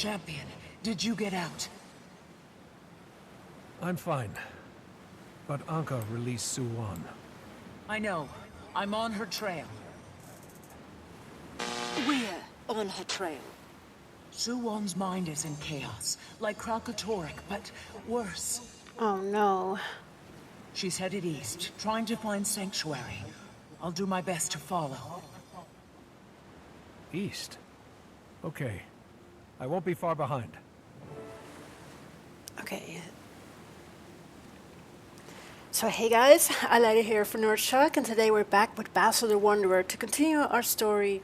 champion. Did you get out? I'm fine. But Ankka released Soo-Won. I know. I'm on her trail. We're on her trail. Soo-Won's mind is in chaos, like Kralkatorrik, but worse. Oh no. She's headed east, trying to find sanctuary. I'll do my best to follow. East? Okay. I won't be far behind. Okay. So hey guys, Aurene here for NERDSHOCK, and today we're back with Basil the Wanderer to continue our story,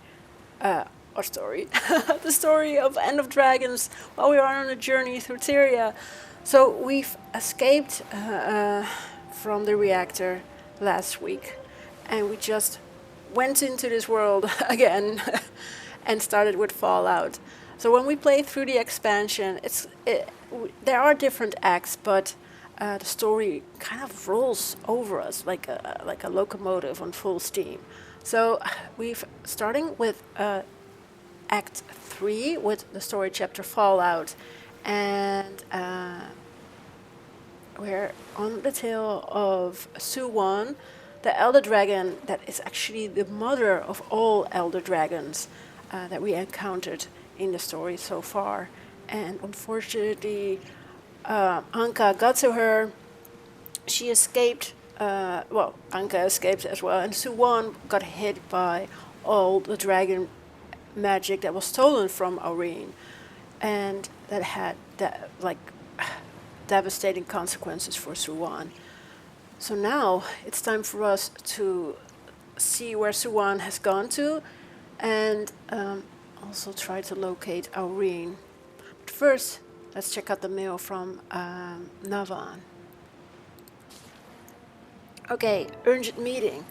the story of End of Dragons while we are on a journey through TYRIA. So we've escaped from the reactor last week, and we just went into this world again and started with Fallout. So when we play through the expansion, there are different acts, but the story kind of rolls over us like a locomotive on full steam. So we've starting with Act 3 with the story chapter Fallout, and we're on the tale of Soo-Won, the elder dragon that is actually the mother of all elder dragons that we encountered in the story so far. And unfortunately, Ankka got to her. She escaped. Ankka escaped as well, and Soo-Won got hit by all the dragon magic that was stolen from Aurene, and that had devastating consequences for Soo-Won. So now it's time for us to see where Soo-Won has gone to, and also try to locate Aurene. But first, let's check out the mail from Navan. Okay, urgent meeting.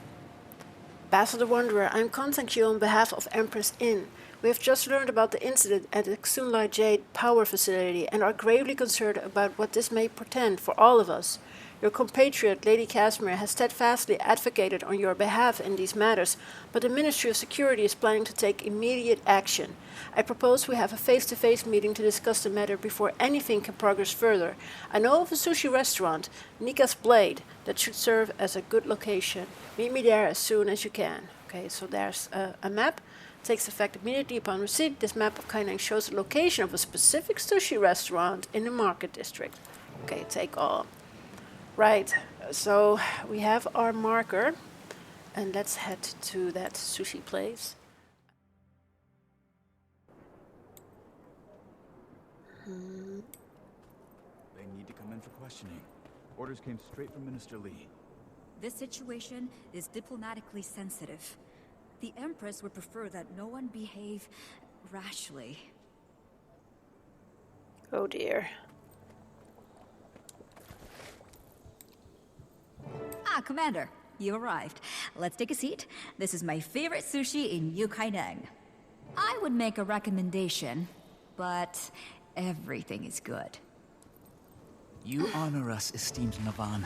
Basil the Wanderer, I'm contacting you on behalf of Empress Inn. We have just learned about the incident at the Xunlai Jade power facility and are gravely concerned about what this may portend for all of us. Your compatriot, Lady Casimir, has steadfastly advocated on your behalf in these matters, but the Ministry of Security is planning to take immediate action. I propose we have a face-to-face meeting to discuss the matter before anything can progress further. I know of a sushi restaurant, Nika's Blade, that should serve as a good location. Meet me there as soon as you can. Okay, so there's a map. Takes effect immediately upon receipt. This map of Kaineng shows the location of a specific sushi restaurant in the market district. Okay, take all. Right, so we have our marker, and let's head to that sushi place. They need to come in for questioning. Orders came straight from Minister Lee. This situation is diplomatically sensitive. The Empress would prefer that no one behave rashly. Oh dear. Ah, Commander, you arrived. Let's take a seat. This is my favorite sushi in Kaineng. I would make a recommendation, but everything is good. You honor us, esteemed Navan.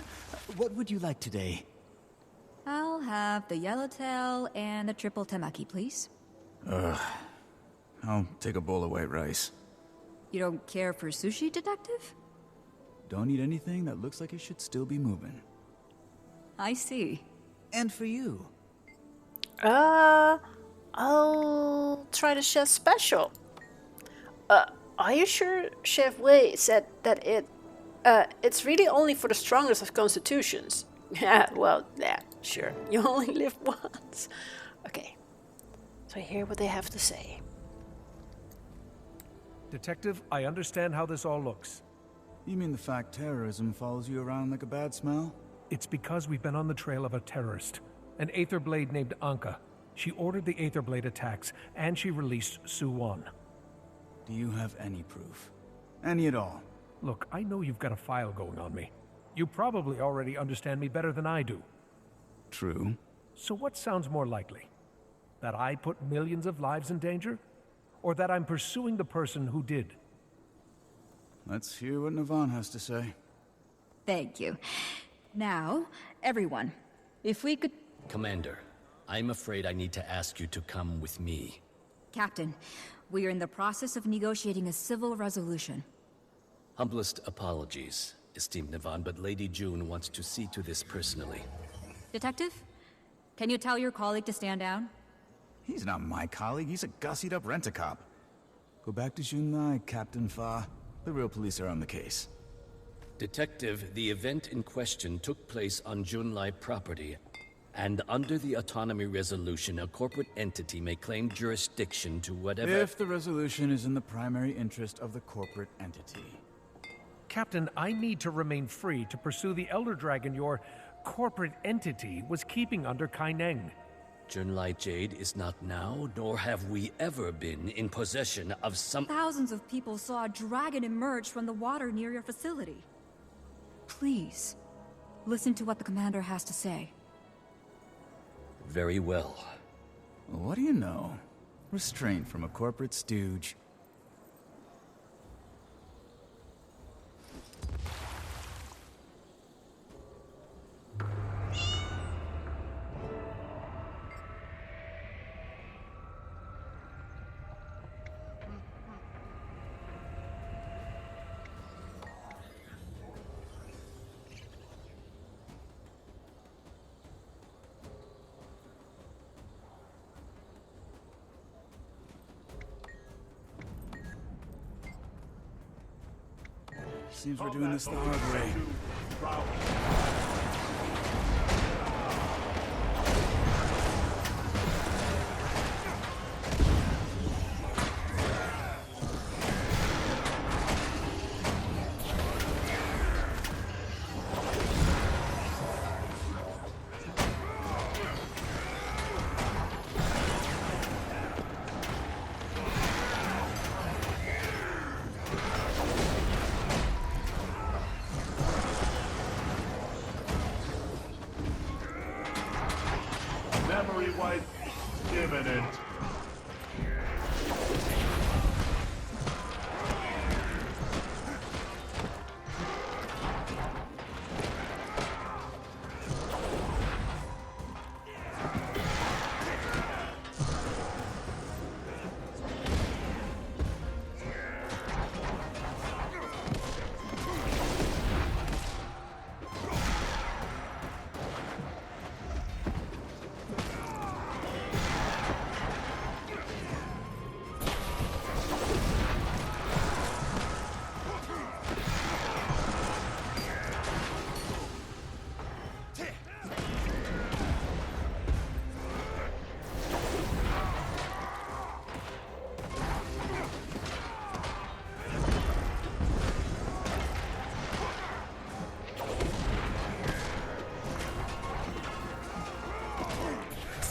What would you like today? I'll have the yellowtail and the triple temaki, please. I'll take a bowl of white rice. You don't care for sushi, Detective? Don't eat anything that looks like it should still be moving. I see. And for you. I'll try the chef's special. Are you sure Chef Wei said that it's really only for the strongest of constitutions? Yeah, well, yeah, sure. You only live once. Okay. So hear what they have to say. Detective, I understand how this all looks. You mean the fact terrorism follows you around like a bad smell? It's because we've been on the trail of a terrorist, an Aetherblade named Ankka. She ordered the Aetherblade attacks, and she released Soo-Won. Do you have any proof? Any at all? Look, I know you've got a file going on me. You probably already understand me better than I do. True. So what sounds more likely? That I put millions of lives in danger? Or that I'm pursuing the person who did? Let's hear what Navan has to say. Thank you. Now, everyone, if we could... Commander, I'm afraid I need to ask you to come with me. Captain, we are in the process of negotiating a civil resolution. Humblest apologies, esteemed Navan, but Lady June wants to see to this personally. Detective, can you tell your colleague to stand down? He's not my colleague, he's a gussied-up rent-a-cop. Go back to Junlai, Captain Fa. The real police are on the case. Detective, the event in question took place on Junlai property, and under the autonomy resolution, a corporate entity may claim jurisdiction to whatever— If the resolution is in the primary interest of the corporate entity. Captain, I need to remain free to pursue the Elder Dragon your corporate entity was keeping under Kaineng. Junlai Jade is not now, nor have we ever been, in possession of some— Thousands of people saw a dragon emerge from the water near your facility. Please, listen to what the commander has to say. Very well. What do you know? Restraint from a corporate stooge. Seems we're doing this the hard way. Memory wipe imminent.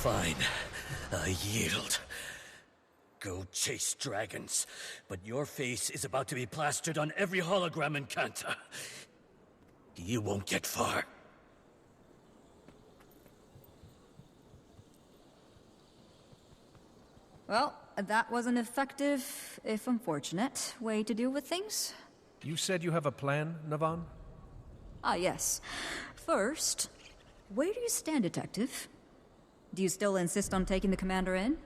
Fine. I yield. Go chase dragons. But your face is about to be plastered on every hologram in Kanta. You won't get far. Well, that was an effective, if unfortunate, way to deal with things. You said you have a plan, Navan? Ah, yes. First, where do you stand, Detective? Do you still insist on taking the commander in?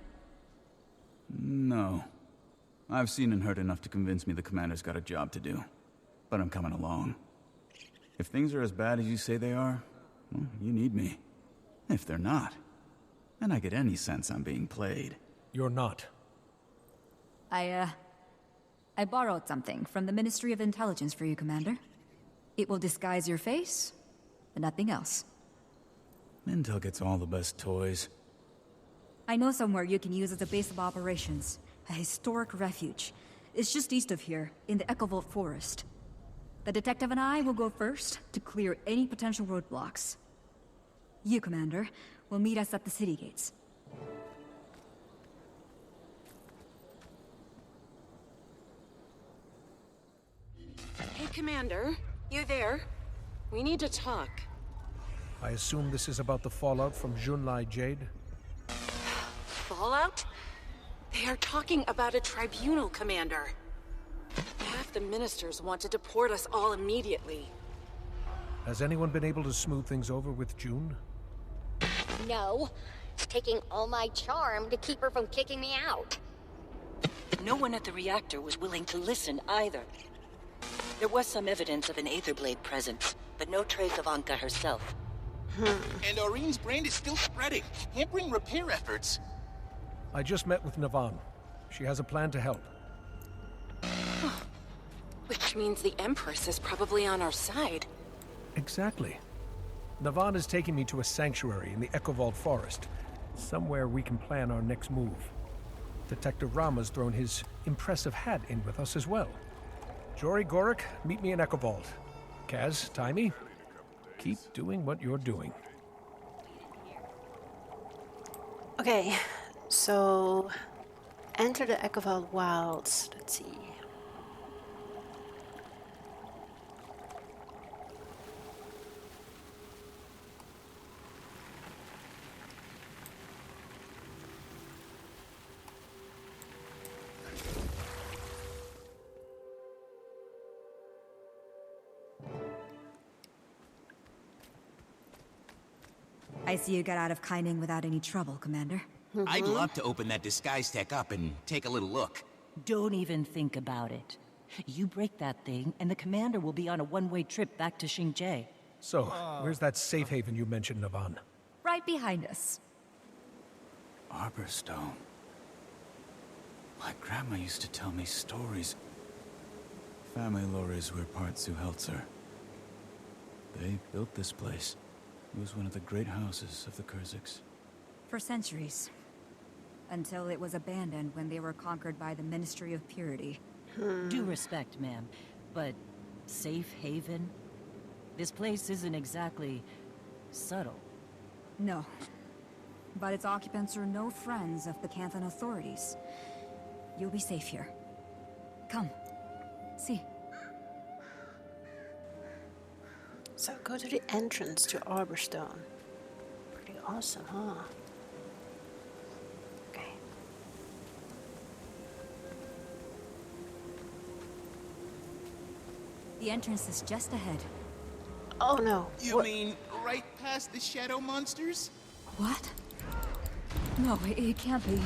No. I've seen and heard enough to convince me the commander's got a job to do. But I'm coming along. If things are as bad as you say they are, well, you need me. If they're not, then I get any sense I'm being played. You're not. I borrowed something from the Ministry of Intelligence for you, Commander. It will disguise your face, but nothing else. Intel gets all the best toys. I know somewhere you can use as a base of operations. A historic refuge. It's just east of here, in the Echovolt Forest. The detective and I will go first to clear any potential roadblocks. You, Commander, will meet us at the city gates. Hey, Commander. You there? We need to talk. I assume this is about the fallout from Junlai Jade? Fallout? They are talking about a tribunal, Commander. Half the ministers want to deport us all immediately. Has anyone been able to smooth things over with June? No. It's taking all my charm to keep her from kicking me out. No one at the reactor was willing to listen either. There was some evidence of an Aetherblade present, but no trace of Ankka herself. And Aurene's brand is still spreading, hampering repair efforts. I just met with Navan. She has a plan to help. Which means the Empress is probably on our side. Exactly. Navan is taking me to a sanctuary in the Echovault forest. Somewhere we can plan our next move. Detective Rama's thrown his impressive hat in with us as well. Jory Gorik, meet me in Echovault. Kaz, Taimi, keep doing what you're doing. Okay, so enter the Echovault Wilds. Let's see. I see you got out of Kaining without any trouble, Commander. I'd love to open that disguise tech up and take a little look. Don't even think about it. You break that thing, and the commander will be on a one-way trip back to Xingzhou. So, where's that safe haven you mentioned, Navan? Right behind us. Arborstone. My grandma used to tell me stories. Family lorries were part Zuhelzer. They built this place. It was one of the great houses of the Kurziks. For centuries. Until it was abandoned when they were conquered by the Ministry of Purity. Due respect, ma'am, but safe haven? This place isn't exactly subtle. No. But its occupants are no friends of the Canthan authorities. You'll be safe here. Come. See. So go to the entrance to Arborstone. Pretty awesome, huh? Okay. The entrance is just ahead. Oh no. You mean right past the shadow monsters? What? No, it can't be.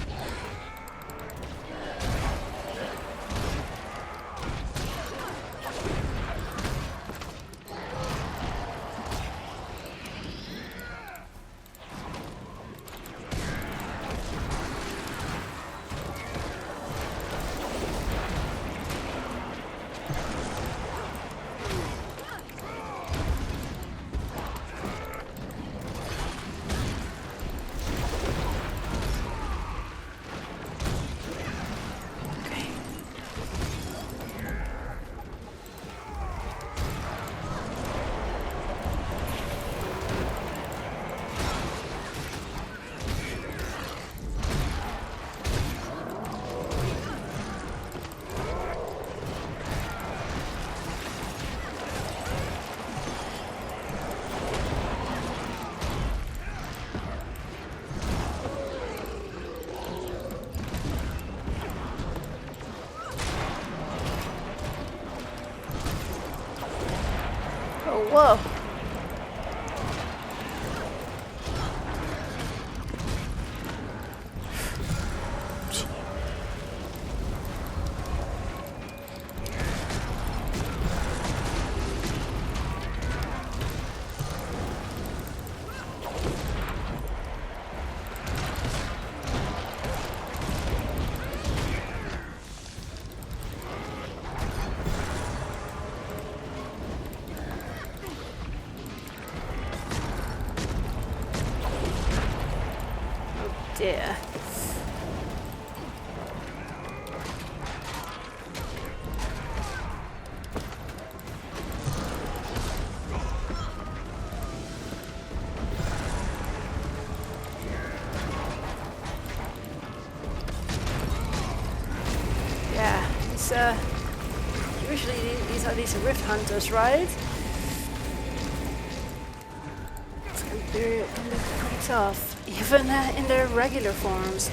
Whoa. Dear. Yeah, it's usually these are these rift hunters, right? It's gonna be pretty tough. Even in their regular forms.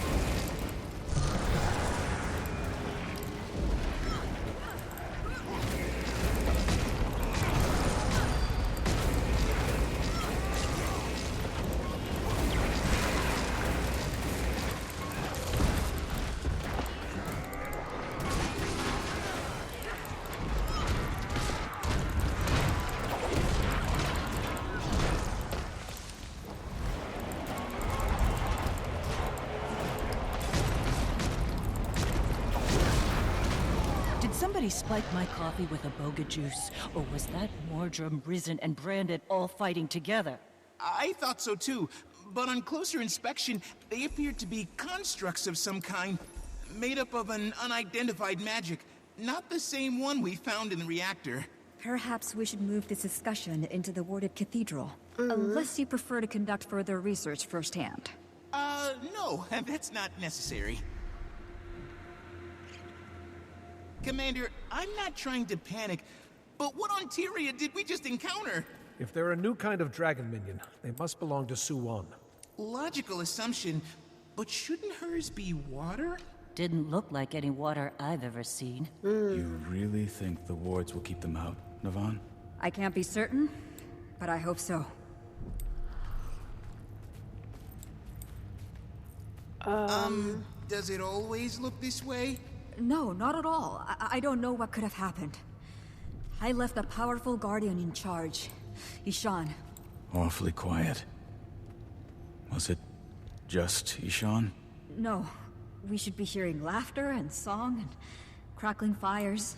somebody spike my coffee with a boga juice? Or was that Mordrum, Risen, and Branded all fighting together? I thought so too, but on closer inspection, they appeared to be constructs of some kind, made up of an unidentified magic. Not the same one we found in the reactor. Perhaps we should move this discussion into the warded cathedral. Unless you prefer to conduct further research firsthand. No, that's not necessary. Commander, I'm not trying to panic, but what on TYRIA did we just encounter? If they're a new kind of dragon minion, they must belong to Soo-Won. Logical assumption, but shouldn't hers be water? Didn't look like any water I've ever seen. You really think the wards will keep them out, Navan? I can't be certain, but I hope so. Does it always look this way? No, not at all. I don't know what could have happened. I left a powerful guardian in charge, Ishan. Awfully quiet. Was it just Ishan? No, we should be hearing laughter and song and crackling fires.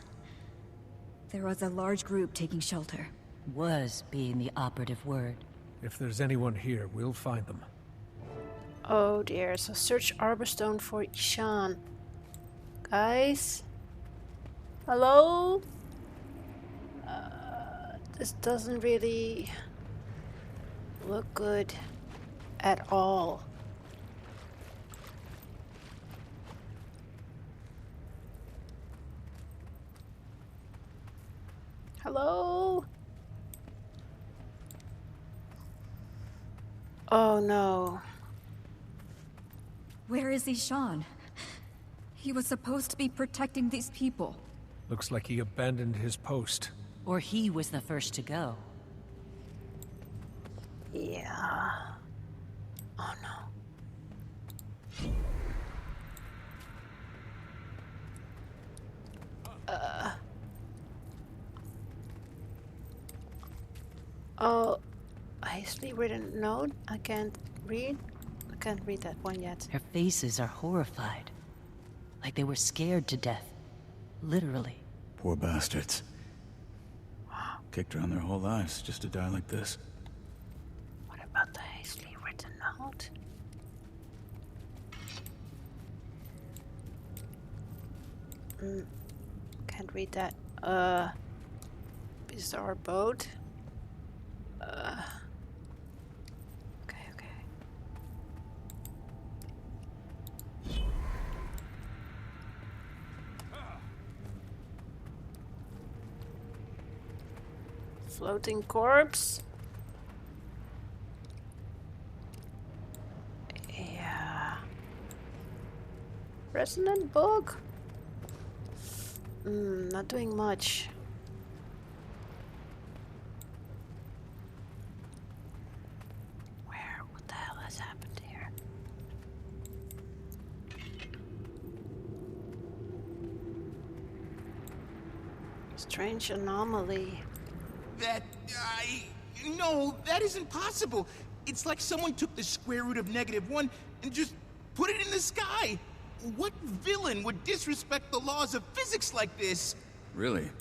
There was a large group taking shelter. Was being the operative word. If there's anyone here, we'll find them. Oh dear, so search Arborstone for Ishan. Guys? Hello? This doesn't really look good at all. Hello? Oh no. Where is Ishan? He was supposed to be protecting these people. Looks like he abandoned his post. Or he was the first to go. Yeah. Oh no. Oh, a hastily written note? I can't read that one yet. Their faces are horrified. Like they were scared to death. Literally. Poor bastards. Kicked around their whole lives just to die like this. What about the hastily written note? Can't read that. Is our boat? Okay. Floating corpse. Yeah. Resonant book? Not doing much. Where? What the hell has happened here? Strange anomaly. No, that isn't possible. It's like someone took the square root of -1 and just put it in the sky. What villain would disrespect the laws of physics like this? Really?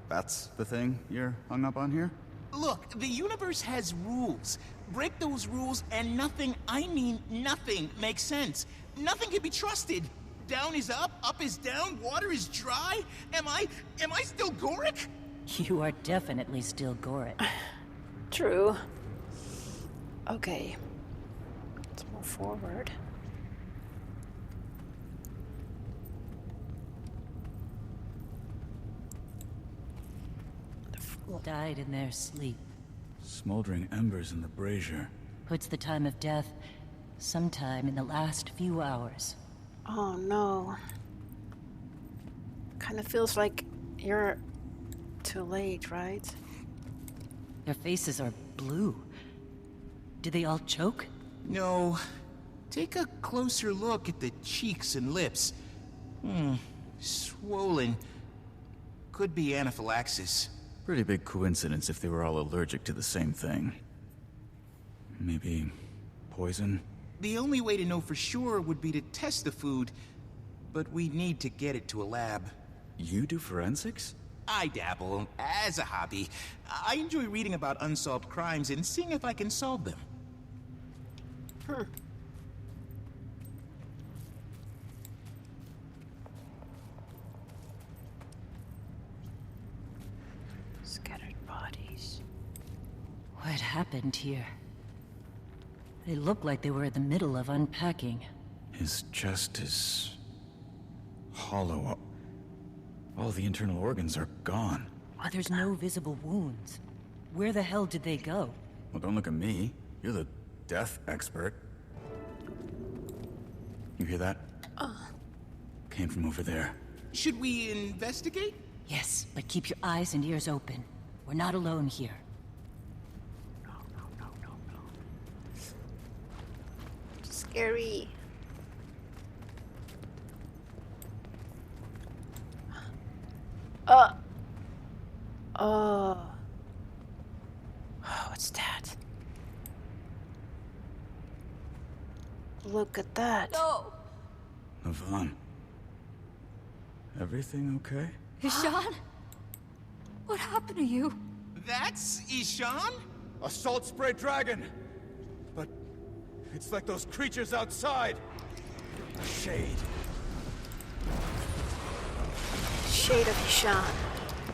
That's the thing you're hung up on here? Look, the universe has rules. Break those rules and nothing, I mean nothing, makes sense. Nothing can be trusted. Down is up is down, water is dry. Am I still Goric? You are definitely still Goric. True. Okay. Let's move forward. Died in their sleep. Smoldering embers in the brazier. Puts the time of death sometime in the last few hours. Oh no. Kind of feels like you're too late, right? Their faces are blue. Did they all choke? No. Take a closer look at the cheeks and lips. Swollen. Could be anaphylaxis. Pretty big coincidence if they were all allergic to the same thing. Maybe poison? The only way to know for sure would be to test the food, but we need to get it to a lab. You do forensics? I dabble, as a hobby. I enjoy reading about unsolved crimes and seeing if I can solve them. Scattered bodies. What happened here? They look like they were in the middle of unpacking. His chest is hollow. All the internal organs are gone. There's no visible wounds. Where the hell did they go? Well, don't look at me. You're the death expert. You hear that? Came from over there. Should we investigate? Yes, but keep your eyes and ears open. We're not alone here. Scary. Oh. What's that? Look at that. No! Navan. Everything okay? Ishan? What happened to you? That's Ishan? A salt spray dragon! But it's like those creatures outside. A shade. Shade of Ishan.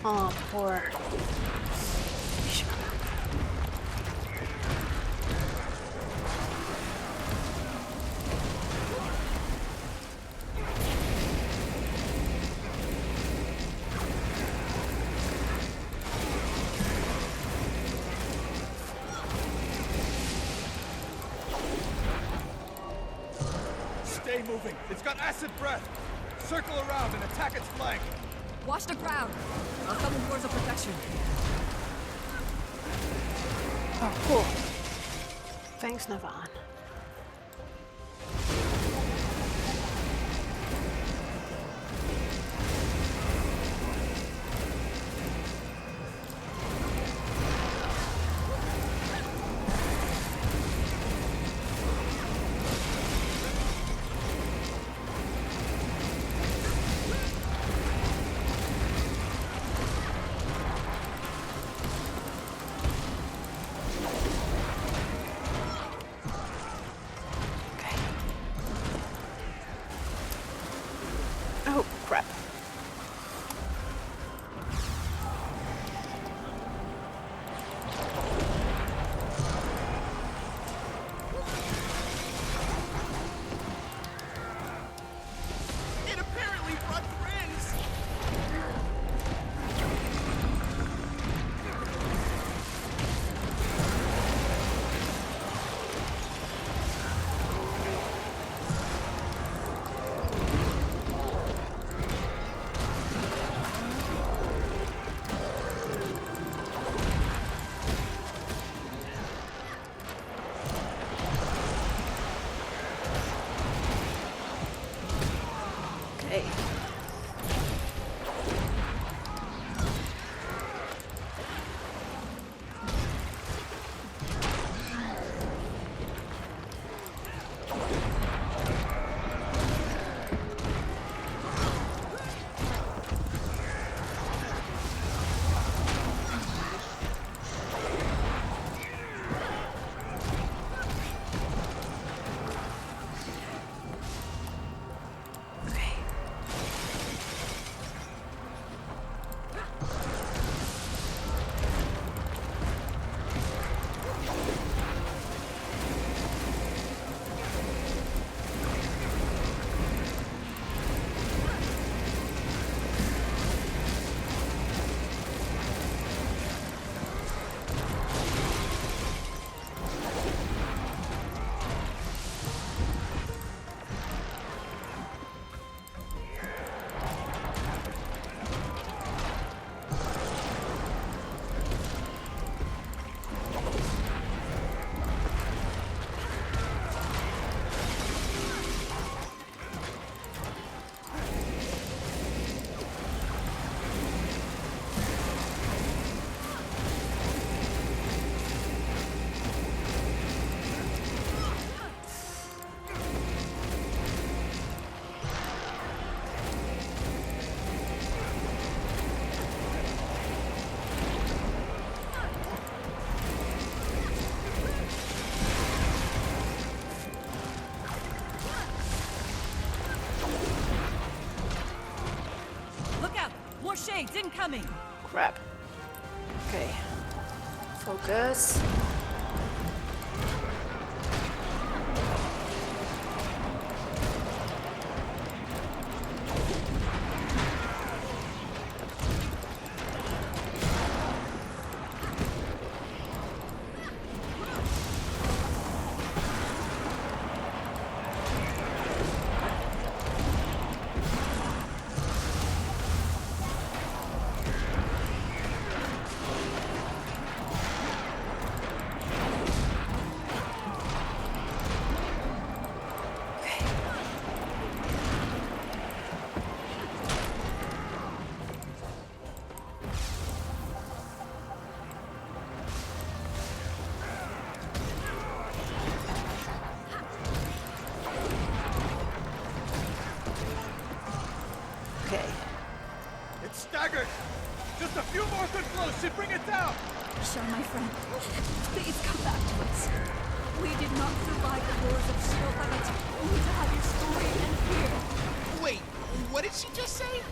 Oh, poor Ishan. Stay moving. It's got acid breath. Circle around and attack its flank. Watch the ground. I'll come in towards the protection. Oh, cool. Thanks, Navan. incoming. Crap. Okay. Focus. It's staggered! Just a few more good blows should bring it down! Sean, my friend, please come back to us. We did not survive the wars of Shield Planet only to have your story end here. Wait, what did she just say?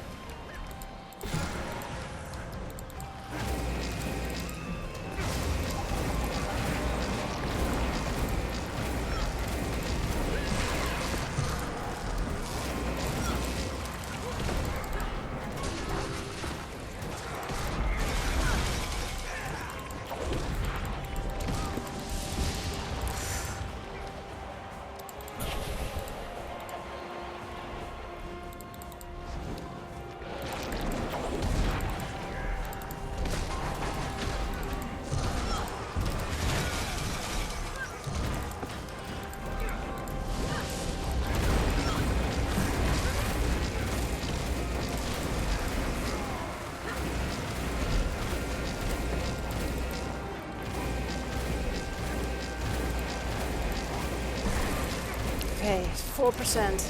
Okay, 4%.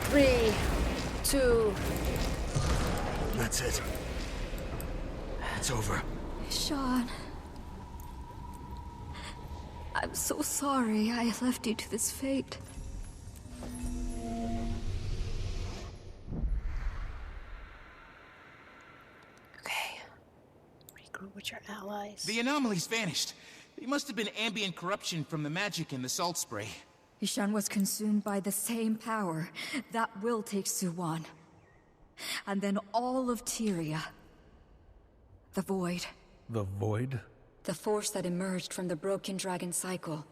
3, 2. That's it. It's over. Sean. I'm so sorry I left you to this fate. Okay. Regroup with your allies. The anomaly's vanished. It must have been ambient corruption from the magic in the salt spray. Ishan was consumed by the same power that will take Soo-Won. And then all of TYRIA. The Void. The Void? The force that emerged from the broken dragon cycle.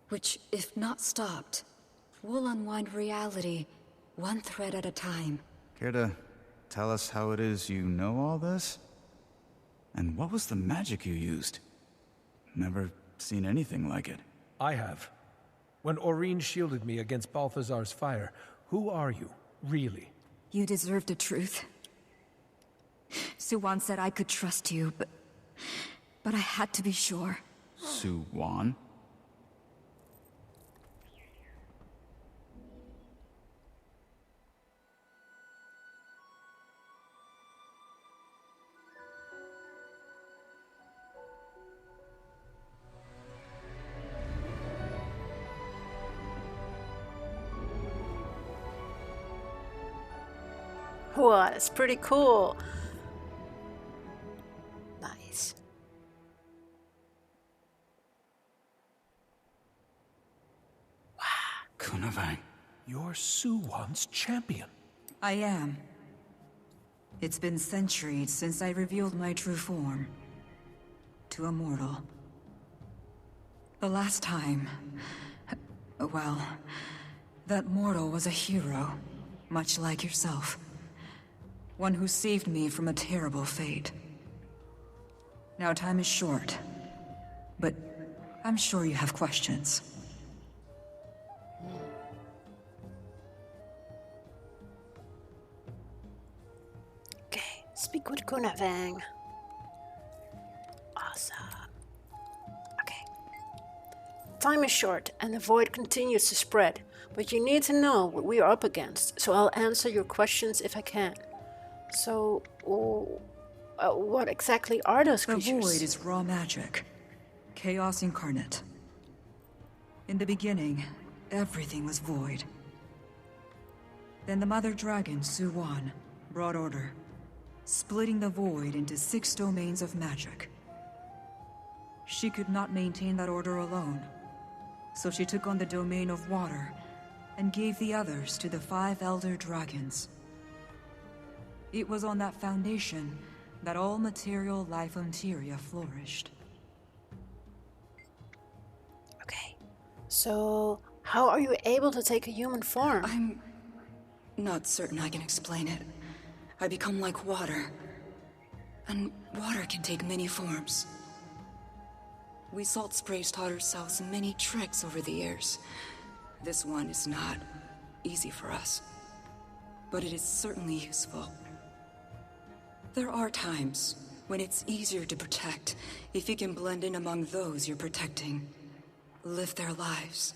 Which, if not stopped, will unwind reality one thread at a time. Care to tell us how it is you know all this? And what was the magic you used? Never seen anything like it. I have. When Aurene shielded me against Balthazar's fire, who are you, really? You deserve the truth. Soo-Won said I could trust you, but I had to be sure. Soo-Won? Wow, that's pretty cool. Nice. Wow. Kunavang. You're Soo-Won's champion. I am. It's been centuries since I revealed my true form. To a mortal. The last time... well... that mortal was a hero. Much like yourself. One who saved me from a terrible fate. Now time is short. But I'm sure you have questions. Okay, speak with Kunavang. Awesome. Okay. Time is short, and the void continues to spread. But you need to know what we are up against, so I'll answer your questions if I can. So, what exactly are those creatures? The Void is raw magic. Chaos incarnate. In the beginning, everything was void. Then the Mother Dragon, Soo-Won, brought order. splitting the void into 6 domains of magic. She could not maintain that order alone, so she took on the domain of water and gave the others to the 5 elder dragons. It was on that foundation that all material life on TYRIA flourished. Okay. So, how are you able to take a human form? I'm not certain I can explain it. I become like water. And water can take many forms. We Salt Sprays taught ourselves many tricks over the years. This one is not easy for us, but it is certainly useful. There are times when it's easier to protect if you can blend in among those you're protecting, live their lives.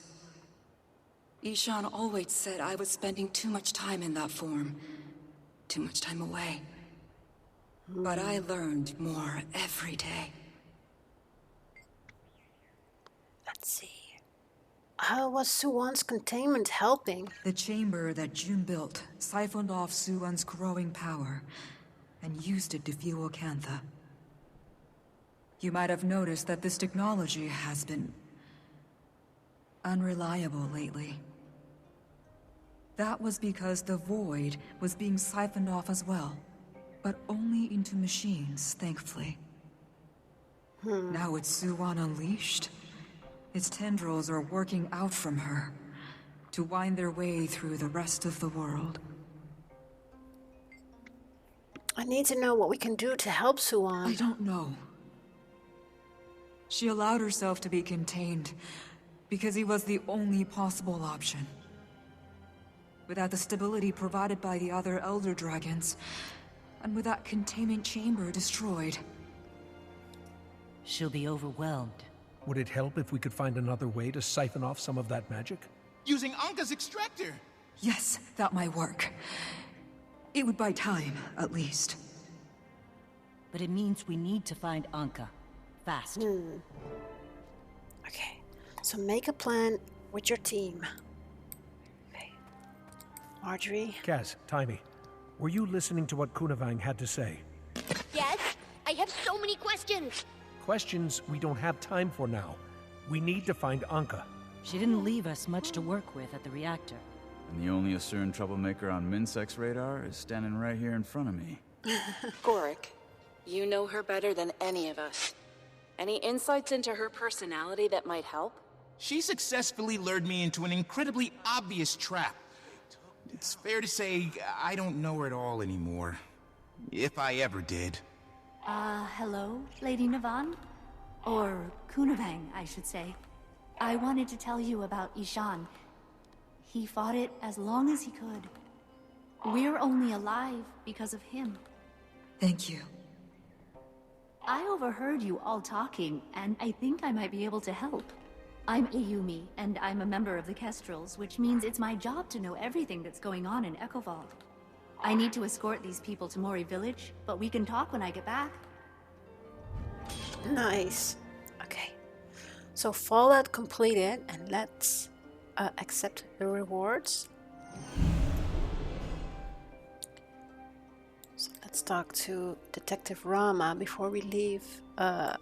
Ishan always said I was spending too much time in that form, too much time away. But I learned more every day. Let's see. How was Soo-Won's containment helping? The chamber that June built siphoned off Soo-Won's growing power and used it to fuel Ankka. You might have noticed that this technology has been unreliable lately. That was because the void was being siphoned off as well, but only into machines, thankfully. Now with Soo-Won unleashed, its tendrils are working out from her to wind their way through the rest of the world. I need to know what we can do to help Soo-Won. I don't know. She allowed herself to be contained because he was the only possible option. Without the stability provided by the other Elder Dragons, and with that containment chamber destroyed, she'll be overwhelmed. Would it help if we could find another way to siphon off some of that magic? Using Ankka's extractor! Yes, that might work. It would buy time, at least. But it means we need to find Ankka. Fast. Okay, so make a plan with your team. Okay. Marjorie? Kaz, Timey, were you listening to what Kunavang had to say? Yes, I have so many questions. Questions we don't have time for now. We need to find Ankka. She didn't leave us much to work with at the reactor. And the only Asuran troublemaker on Minsec's radar is standing right here in front of me. Gorik, you know her better than any of us. Any insights into her personality that might help? She successfully lured me into an incredibly obvious trap. It's fair to say I don't know her at all anymore. If I ever did. Hello, Lady Navan? Or Kunavang, I should say. I wanted to tell you about Ishan. He fought it as long as he could. We're only alive because of him. Thank you. I overheard you all talking, and I think I might be able to help. I'm Ayumi, and I'm a member of the Kestrels, which means it's my job to know everything that's going on in Echovault. I need to escort these people to Mori Village, but we can talk when I get back. Nice. Okay. So Fallout completed, and let's accept the rewards. So let's talk to Detective Rama before we leave the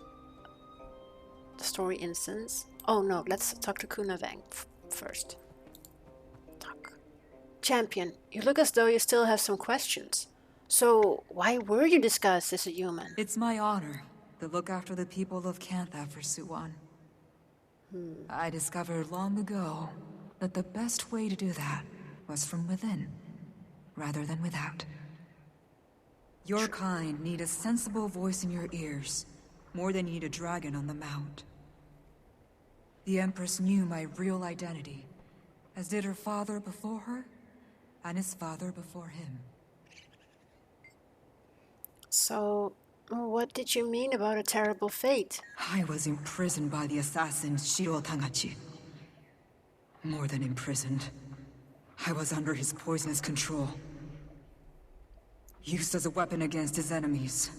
story instance. Oh no, let's talk to Kunavang first. Talk. Champion, you look as though you still have some questions. So why were you disguised as a human? It's my honor to look after the people of Ankka for Soo-Won. I discovered long ago that the best way to do that was from within, rather than without. Your kind need a sensible voice in your ears, more than you need a dragon on the mount. The Empress knew my real identity, as did her father before her, and his father before him. So, what did you mean about a terrible fate? I was imprisoned by the assassin Shiro Tangachi. More than imprisoned. I was under his poisonous control. Used as a weapon against his enemies.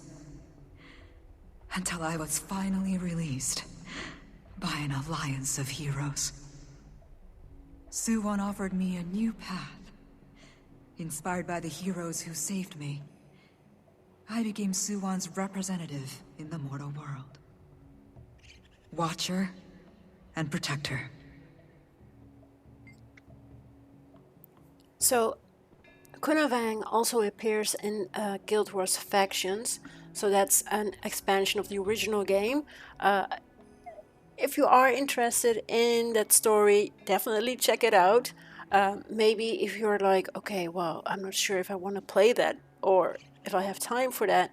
Until I was finally released by an alliance of heroes. Soo-Won offered me a new path, inspired by the heroes who saved me. I became Soo-Won's representative in the mortal world. Watcher and protector. So, Kunavang also appears in Guild Wars Factions, so that's an expansion of the original game. If you are interested in that story, definitely check it out. Maybe if you're like, okay, well, I'm not sure if I want to play that or if I have time for that,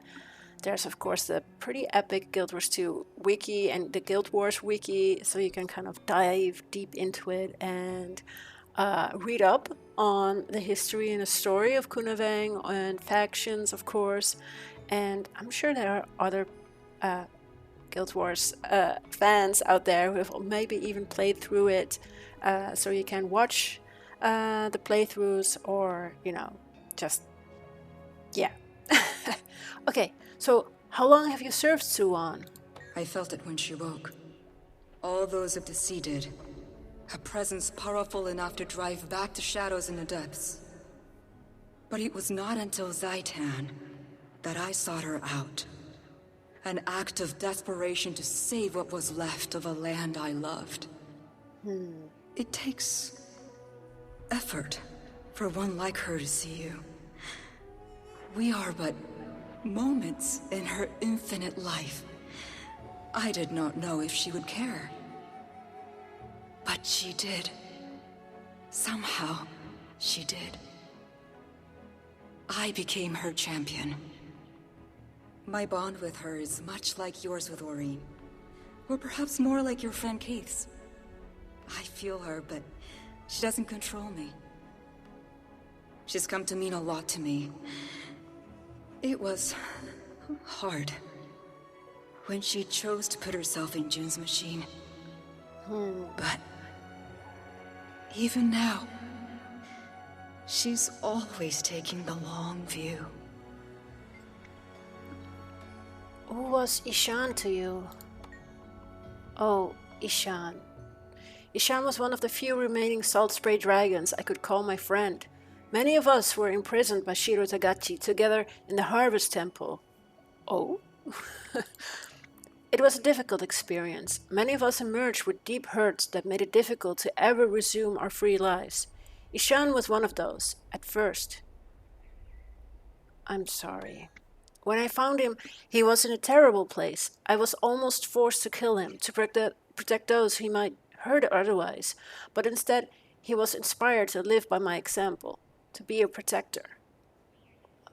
there's of course the pretty epic Guild Wars 2 wiki and the Guild Wars wiki, so you can kind of dive deep into it and read up on the history and the story of Kunavang and factions, of course. And I'm sure there are other Guild Wars fans out there who have maybe even played through it, so you can watch the playthroughs or, you know, just, yeah. Okay, so how long have you served Soo-Won? I felt it when she woke. All those of the sea did. A presence powerful enough to drive back the shadows in the depths. But it was not until Zaitan that I sought her out. An act of desperation to save what was left of a land I loved. It takes effort for one like her to see you. We are but moments in her infinite life. I did not know if she would care. But she did. Somehow, she did. I became her champion. My bond with her is much like yours with Aurene. Or perhaps more like your friend Keith's. I feel her, but she doesn't control me. She's come to mean a lot to me. It was hard when she chose to put herself in June's machine. But even now, she's always taking the long view. Who was Ishan to you? Oh, Ishan. Ishan was one of the few remaining salt spray dragons I could call my friend. Many of us were imprisoned by Shiro Tagachi together in the Harvest Temple. Oh? It was a difficult experience. Many of us emerged with deep hurts that made it difficult to ever resume our free lives. Ishan was one of those, at first. I'm sorry. When I found him, he was in a terrible place. I was almost forced to kill him, to protect those he might hurt otherwise. But instead, he was inspired to live by my example, to be a protector.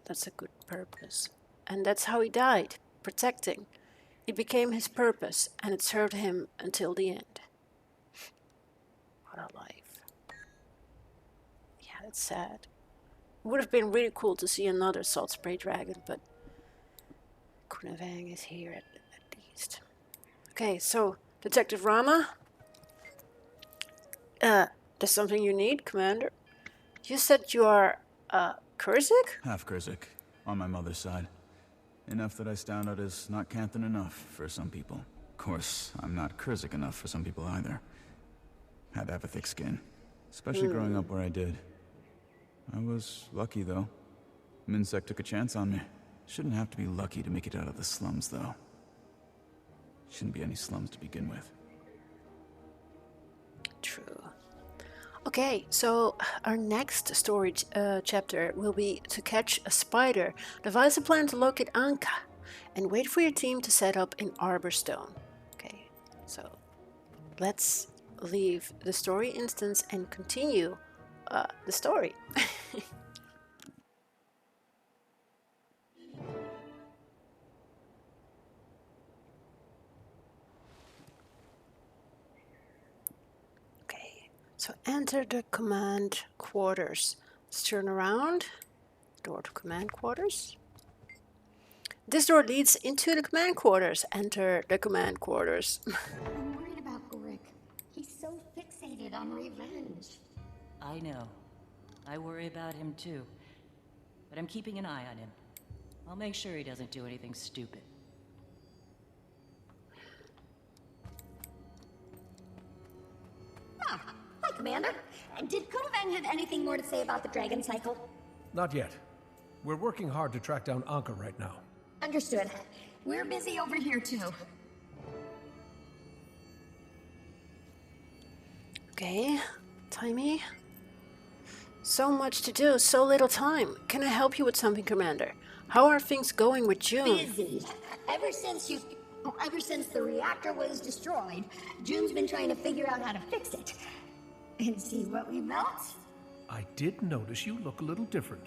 That's a good purpose. And that's how he died, protecting. It became his purpose, and it served him until the end. What a life. Yeah, that's sad. It would have been really cool to see another salt spray dragon, but Kunavang is here at least. Okay, so Detective Rama. There's something you need, Commander. You said you are Kurzik? Half Kurzik, on my mother's side. Enough that I stand out as not Canthan enough for some people. Of course, I'm not Kurzik enough for some people either. Had to have a thick skin, especially growing up where I did. I was lucky, though. Minsec took a chance on me. Shouldn't have to be lucky to make it out of the slums, though. Shouldn't be any slums to begin with. True. Okay, so our next story chapter will be to catch a spider, devise a plan to locate Ankka, and wait for your team to set up in Arborstone. Okay, so let's leave the story instance and continue the story. So enter the command quarters. Let's turn around. Door to command quarters. This door leads into the command quarters. Enter the command quarters. I'm worried about Ulrich. He's so fixated on revenge. I know. I worry about him too. But I'm keeping an eye on him. I'll make sure he doesn't do anything stupid. Hi, Commander. Did Kunavang have anything more to say about the dragon cycle? Not yet. We're working hard to track down Ankka right now. Understood. We're busy over here, too. Okay, Timey. So much to do, so little time. Can I help you with something, Commander? How are things going with June? Busy. Ever since the reactor was destroyed, June's been trying to figure out how to fix it. And see what we built? I did notice you look a little different.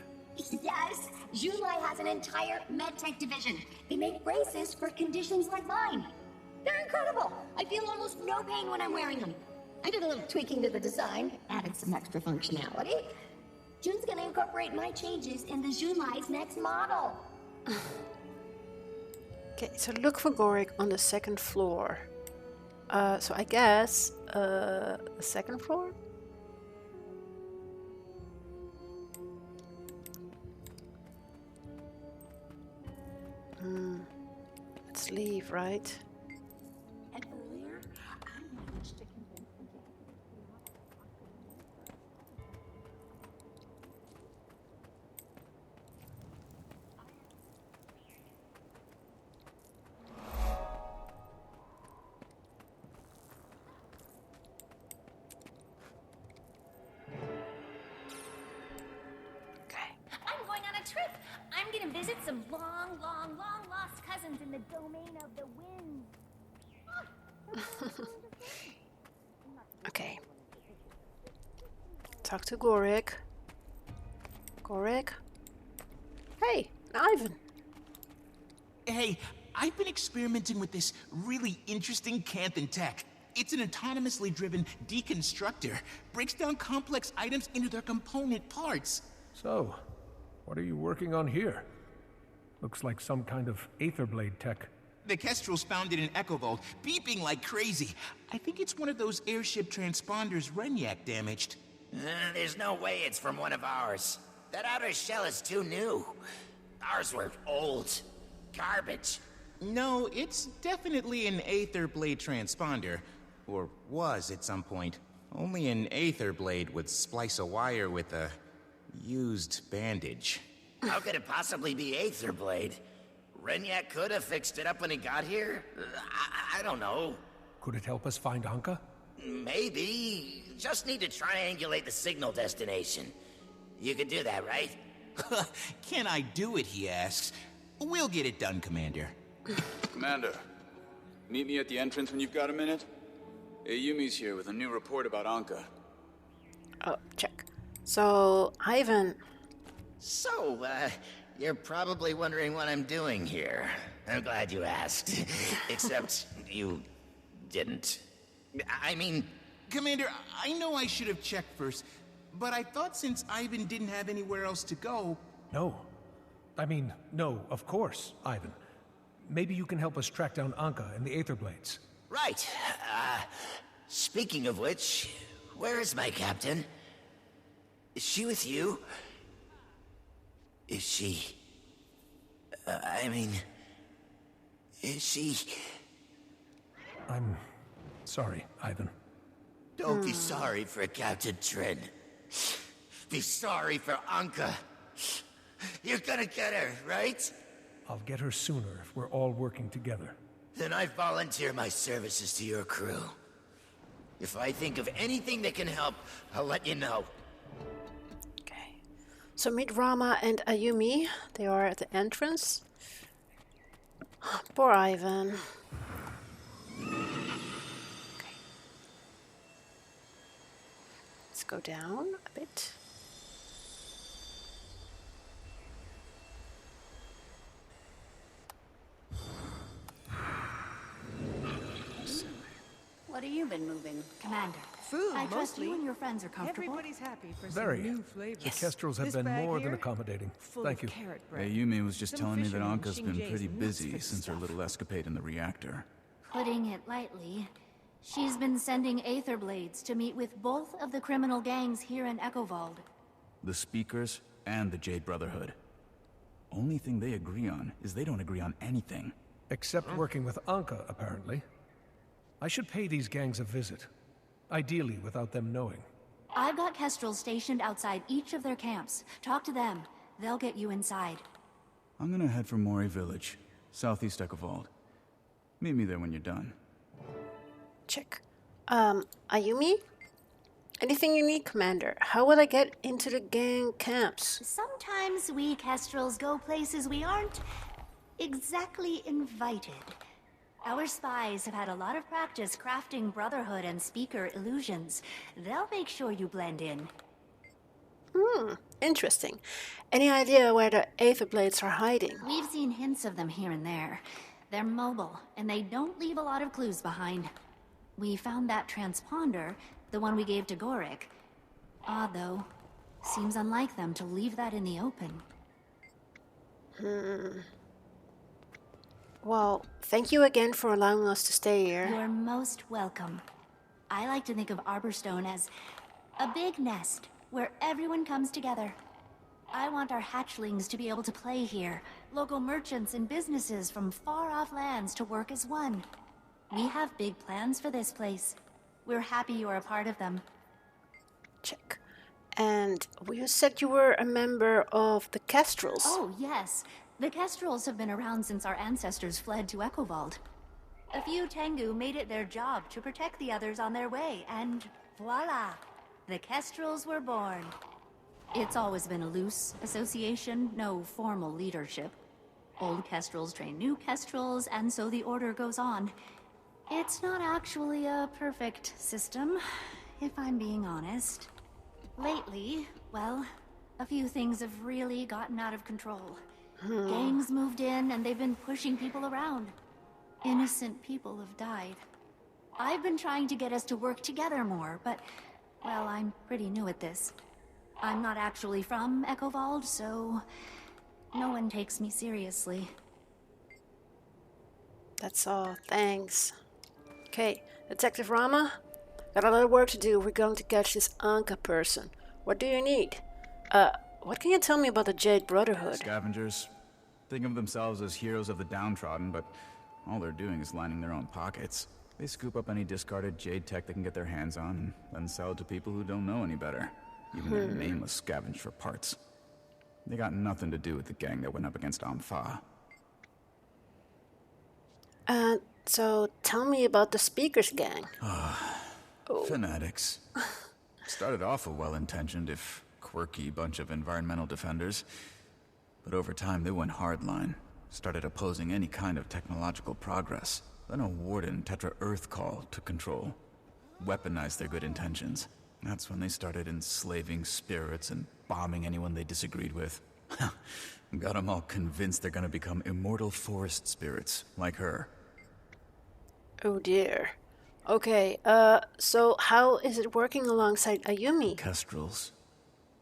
Yes, Junlai has an entire medtech division. They make braces for conditions like mine. They're incredible. I feel almost no pain when I'm wearing them. I did a little tweaking to the design, added some extra functionality. June's gonna incorporate my changes into Junlai's next model. Okay, so look for Gorik on the second floor. So I guess the second floor? Let's leave, right? And earlier, I managed to convince the gang. I'm going on a trip. I'm gonna visit some long lost cousins in the domain of the wind. Okay. Talk to Gorik. Gorik? Hey, Ivan. Hey, I've been experimenting with this really interesting Canthan tech. It's an autonomously driven deconstructor. Breaks down complex items into their component parts. So, what are you working on here? Looks like some kind of Aetherblade tech. The Kestrels found it in Echo Vault, beeping like crazy. I think it's one of those airship transponders Renyak damaged. There's no way it's from one of ours. That outer shell is too new. Ours were old. Garbage. No, it's definitely an Aetherblade transponder. Or was at some point. Only an Aetherblade would splice a wire with a used bandage. How could it possibly be Aetherblade? Renyak could have fixed it up when he got here? I don't know. Could it help us find Ankka? Maybe. Just need to triangulate the signal destination. You could do that, right? Can I do it, he asks. We'll get it done, Commander. Commander, meet me at the entrance when you've got a minute. Ayumi's here with a new report about Ankka. Oh, check. So, Ivan. So, you're probably wondering what I'm doing here. I'm glad you asked. Except you didn't. I mean... Commander, I know I should have checked first, but I thought since Ivan didn't have anywhere else to go... No. I mean, no, of course, Ivan. Maybe you can help us track down Ankka and the Aetherblades. Right. Speaking of which, where is my captain? Is she with you? Is she... I mean... Is she... I'm sorry, Ivan. Don't be sorry for Captain Trin. Be sorry for Ankka. You're gonna get her, right? I'll get her sooner if we're all working together. Then I volunteer my services to your crew. If I think of anything that can help, I'll let you know. Okay. So meet Rama and Ayumi. They are at the entrance. Poor Ivan. Okay. Let's go down a bit. What have you been moving, Commander? Food, I trust mostly. you and your friends are comfortable. Everybody's happy for Very. some new flavors. The Kestrels have This been bag more than here, accommodating. full Thank of you. carrot bread. Ayumi was just Some telling me that fishermen Anka's been Shinjay's pretty nuts busy for since her stuff. little escapade in the reactor. Putting it lightly, she's been sending Aetherblades to meet with both of the criminal gangs here in Echovald. The Speakers and the Jade Brotherhood. Only thing they agree on is they don't agree on anything. Except working with Ankka, apparently. I should pay these gangs a visit. Ideally, without them knowing. I've got Kestrels stationed outside each of their camps. Talk to them. They'll get you inside. I'm gonna head for Mori Village. Southeast Echovault. Meet me there when you're done. Check. Ayumi? Anything you need, Commander? How will I get into the gang camps? Sometimes we Kestrels go places we aren't exactly invited. Our spies have had a lot of practice crafting Brotherhood and Speaker illusions. They'll make sure you blend in. Interesting. Any idea where the Aetherblades are hiding? We've seen hints of them here and there. They're mobile, and they don't leave a lot of clues behind. We found that transponder, the one we gave to Gorik. Odd, though. Seems unlike them to leave that in the open. Well, thank you again for allowing us to stay here. You're most welcome. I like to think of Arborstone as a big nest where everyone comes together. I want our hatchlings to be able to play here, local merchants and businesses from far-off lands to work as one. We have big plans for this place. We're happy you're a part of them. Check. And you said you were a member of the Kestrels. Oh, yes. The Kestrels have been around since our ancestors fled to Echovault. A few Tengu made it their job to protect the others on their way, and voila! The Kestrels were born. It's always been a loose association, no formal leadership. Old Kestrels train new Kestrels, and so the order goes on. It's not actually a perfect system, if I'm being honest. Lately, well, a few things have really gotten out of control. Gangs moved in, and they've been pushing people around. Innocent people have died. I've been trying to get us to work together more, but, well, I'm pretty new at this. I'm not actually from Echovault, so no one takes me seriously. That's all. Thanks. Okay, Detective Rama, got a lot of work to do. We're going to catch this Ankka person. What do you need? What can you tell me about the Jade Brotherhood? Scavengers. Think of themselves as heroes of the downtrodden, but all they're doing is lining their own pockets. They scoop up any discarded Jade tech they can get their hands on, and then sell it to people who don't know any better. Even their nameless scavenge for parts. They got nothing to do with the gang that went up against Ampha. So tell me about the Speaker's gang. Fanatics. Started off a well-intentioned, if quirky, bunch of environmental defenders. But over time, they went hardline. Started opposing any kind of technological progress. Then a Warden Tetra Earth call took control. Weaponized their good intentions. That's when they started enslaving spirits and bombing anyone they disagreed with. Got them all convinced they're gonna become immortal forest spirits, like her. Oh dear. Okay, so how is it working alongside Ayumi? Kestrels.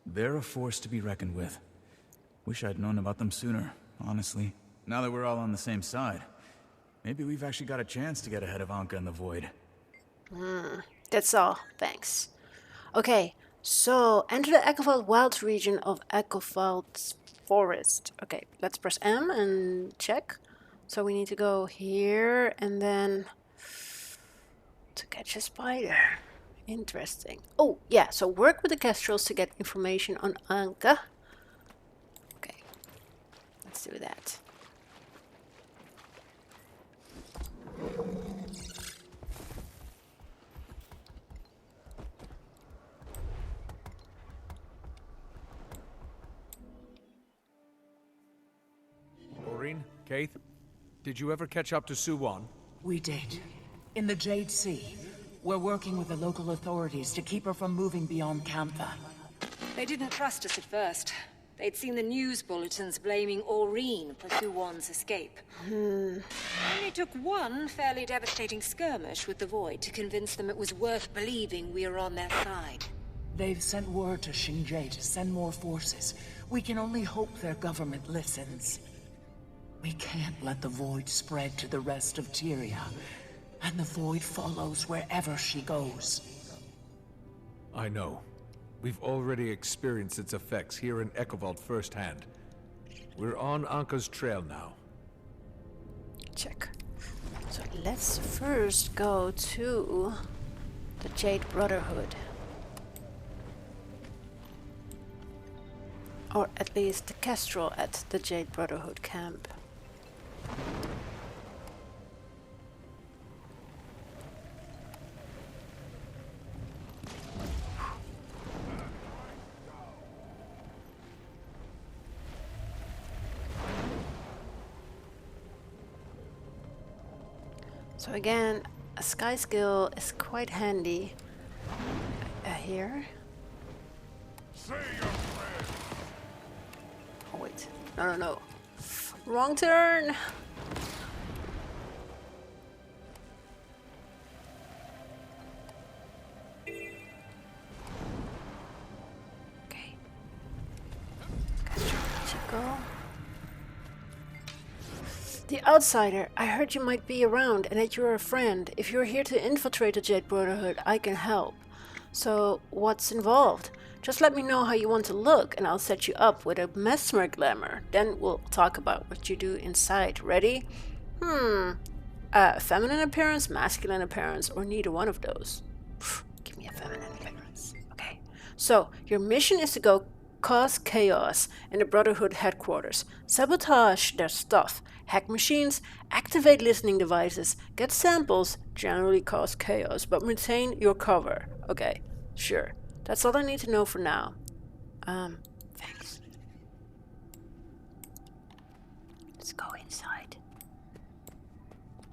They're a force to be reckoned with. Wish I'd known about them sooner, honestly. Now that we're all on the same side, maybe we've actually got a chance to get ahead of Ankka in the Void. That's all. Thanks. Okay, so enter the Echovault Wilds region of Echovault Forest. Okay, let's press M and check. So we need to go here and then to catch a spider. Interesting. Oh, yeah, so work with the Kestrels to get information on Ankka. Okay, let's do that. Aurene, Kaith, did you ever catch up to Soo-Won? We did. In the Jade Sea. We're working with the local authorities to keep her from moving beyond Kantha. They didn't trust us at first. They'd seen the news bulletins blaming Aurene for Soo-Won's escape. Only took one fairly devastating skirmish with the Void to convince them it was worth believing we were on their side. They've sent word to Xinjie to send more forces. We can only hope their government listens. We can't let the Void spread to the rest of TYRIA. And the Void follows wherever she goes. I know. We've already experienced its effects here in Echovault firsthand. We're on Ankka's trail now. Check. So let's first go to the Jade Brotherhood. Or at least the Kestrel at the Jade Brotherhood camp. So again, a sky skill is quite handy here. Oh wait, no. Wrong turn! Okay. Let you go. The outsider, I heard you might be around and that you're a friend. If you're here to infiltrate the Jade Brotherhood, I can help. So, what's involved? Just let me know how you want to look and I'll set you up with a mesmer glamour. Then we'll talk about what you do inside. Ready? Feminine appearance, masculine appearance, or neither one of those. Give me a feminine appearance. Okay. So, your mission is to go cause chaos in the Brotherhood headquarters. Sabotage their stuff. Hack machines, activate listening devices, get samples, generally cause chaos, but maintain your cover. Okay, sure. That's all I need to know for now. Thanks. Let's go inside.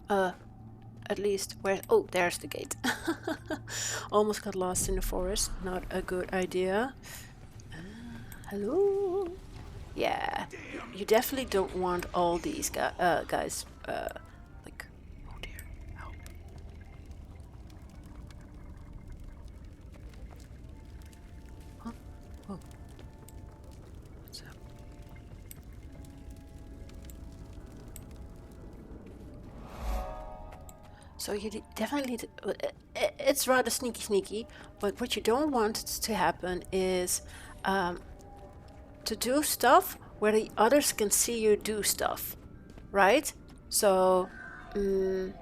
At least where... Oh, there's the gate. Almost got lost in the forest. Not a good idea. Hello? Yeah, you definitely don't want all these guys, like, oh dear, help. Huh? Oh. What's up? So you definitely need to, it's rather sneaky, but what you don't want to happen is, to do stuff where the others can see you do stuff, right? So, Following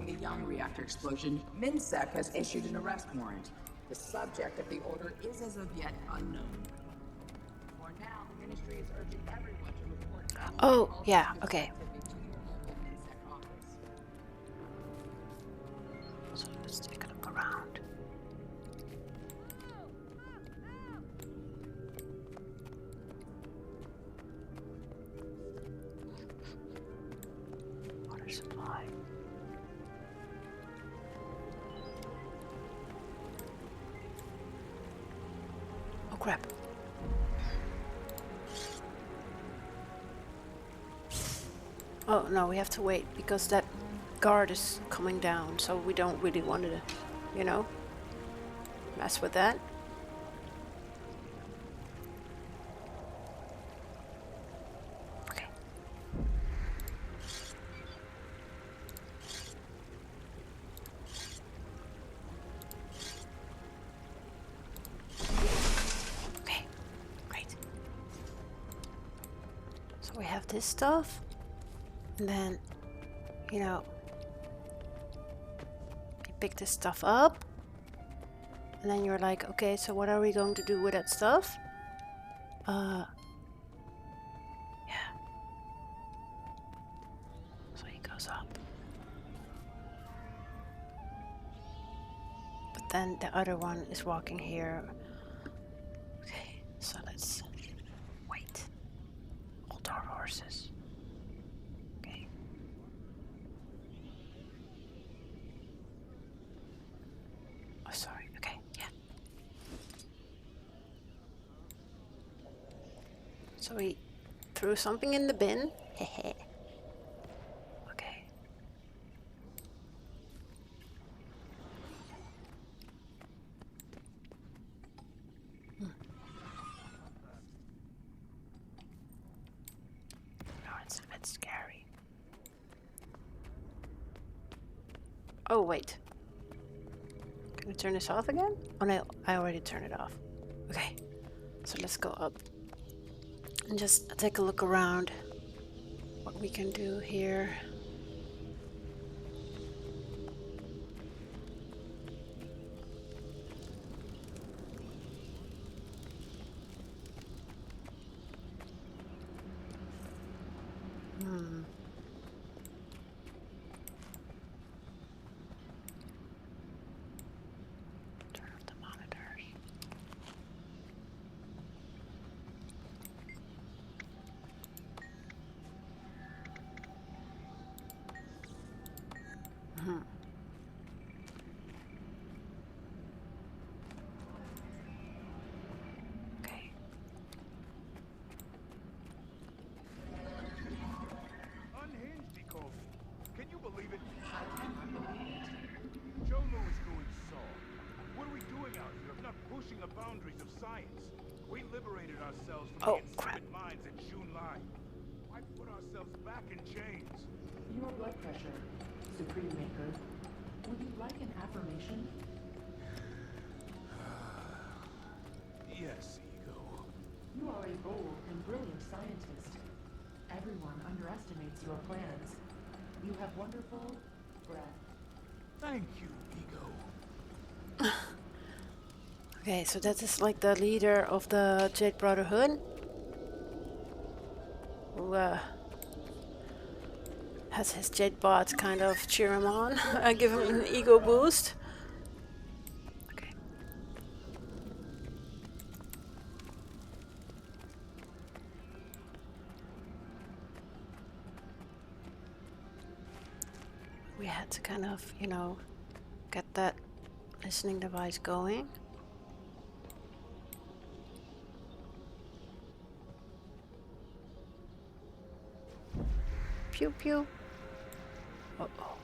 the young reactor explosion, MinSec has issued an arrest warrant. The subject of the order is as of yet unknown. For now, the Ministry is urging everyone to report... Oh, yeah, okay. So let's take a look around. Supply. Oh crap. Oh no, we have to wait because that guard is coming down, so we don't really want to, you know, mess with that. This stuff, and then, you know, you pick this stuff up, and then you're like, okay, so what are we going to do with that stuff? Yeah. So he goes up. But then the other one is walking here. Okay, so let's wait. Hold our horses. Okay. Oh, sorry. Okay, yeah. So we threw something in the bin. Hehe. Okay. No, it's a bit scary. Oh, wait. Can we turn this off again? Oh no, I already turned it off. Okay, so let's go up and just take a look around what we can do here. Turn off the monitors. Okay. Unhinged, he called me. Can you believe it? I cannot believe it. Jomo is going soft. What are we doing out here if not pushing the boundaries of science? We liberated ourselves from the insipid minds at Junlai. Why put ourselves back in chains? Your blood pressure, Supreme Maker. Would you like an affirmation? Yes, Ego. You are a bold and brilliant scientist. Everyone underestimates your plans. You have wonderful breath. Thank you, Ego. Okay, so that is like the leader of the Jade Brotherhood. Who has his Jade bot kind of cheer him on. Give him an ego boost. Okay. We had to kind of, you know, get that listening device going. Pew pew. Uh-oh.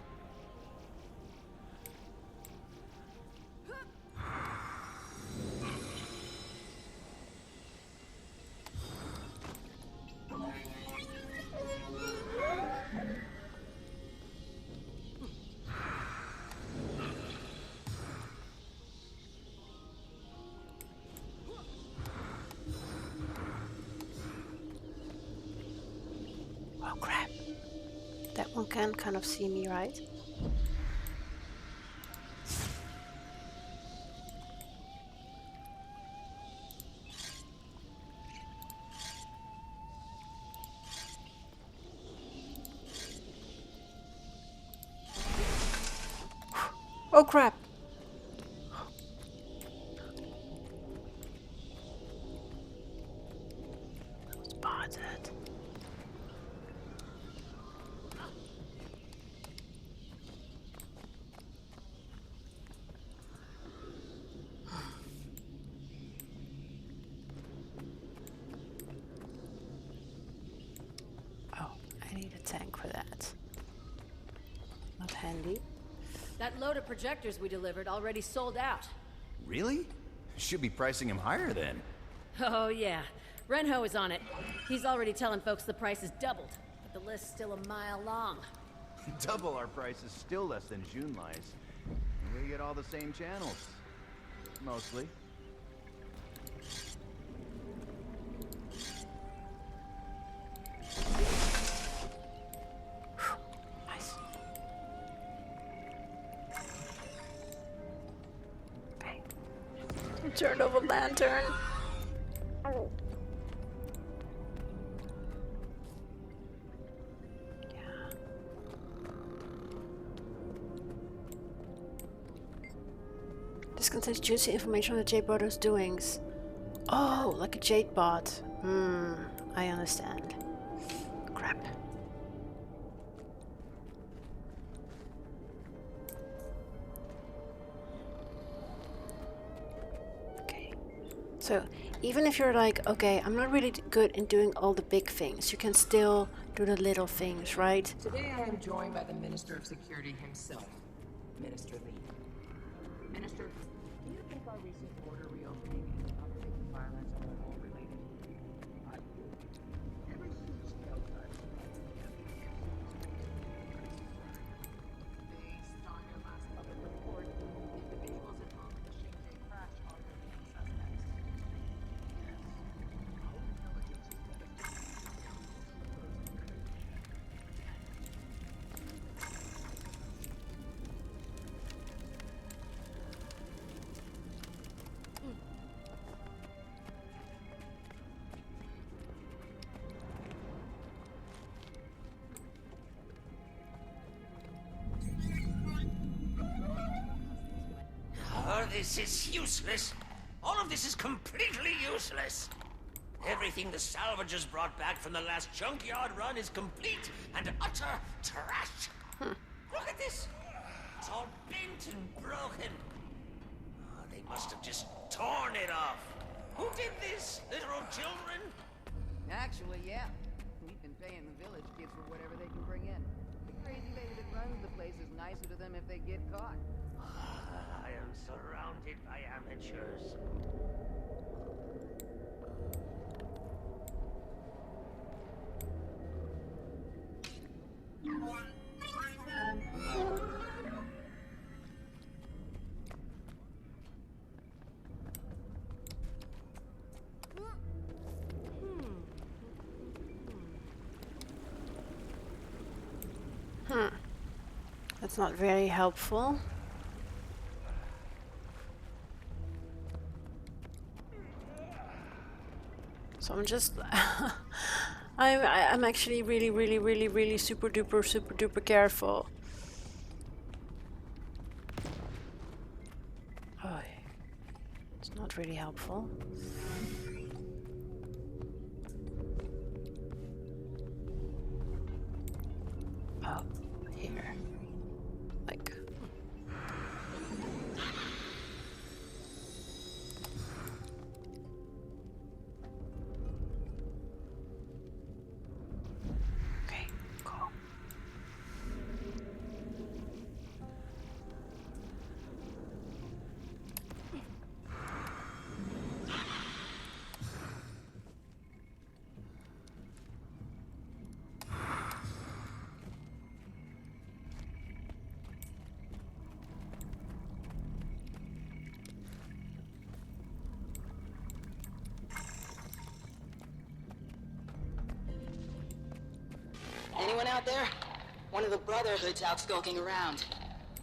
Oh crap. That one can kind of see me, right? Oh crap! Spotted. Tank for that. Not handy. That load of projectors we delivered already sold out. Really? Should be pricing him higher then. Oh yeah, Renho is on it. He's already telling folks the price is doubled, but the list's still a mile long. Double our price is still less than Junlai's. We get all the same channels. Mostly. Turned over lantern. Oh. Yeah. This contains juicy information on the Jade Brothers' doings. Oh, like a Jade bot. I understand. Crap. So, even if you're like, okay, I'm not really good in doing all the big things, you can still do the little things, right? Today I am joined by the Minister of Security himself, Minister Lee. Minister, do you think our recent border reopening and uptick in violence are at all related? I do. Ever since the outside based on your last public report, individuals involved in the Shinjay crash are your main suspects. Oh, this is useless. All of this is completely useless. Everything the salvagers brought back from the last junkyard run is complete and utter trash. Look at this. It's all bent and broken. Oh, they must have just torn it off. Who did this? Literal children? Actually, yeah. We've been paying the village kids for whatever they can bring in. The crazy lady that runs the place is nicer to them if they get caught. I am surrounded by amateurs. That's not very helpful. So I'm just I'm actually really super duper careful. Oh, it's not really helpful. Oh, here. Like. Okay, cool. Anyone out there? One of the Brotherhood's out skulking around.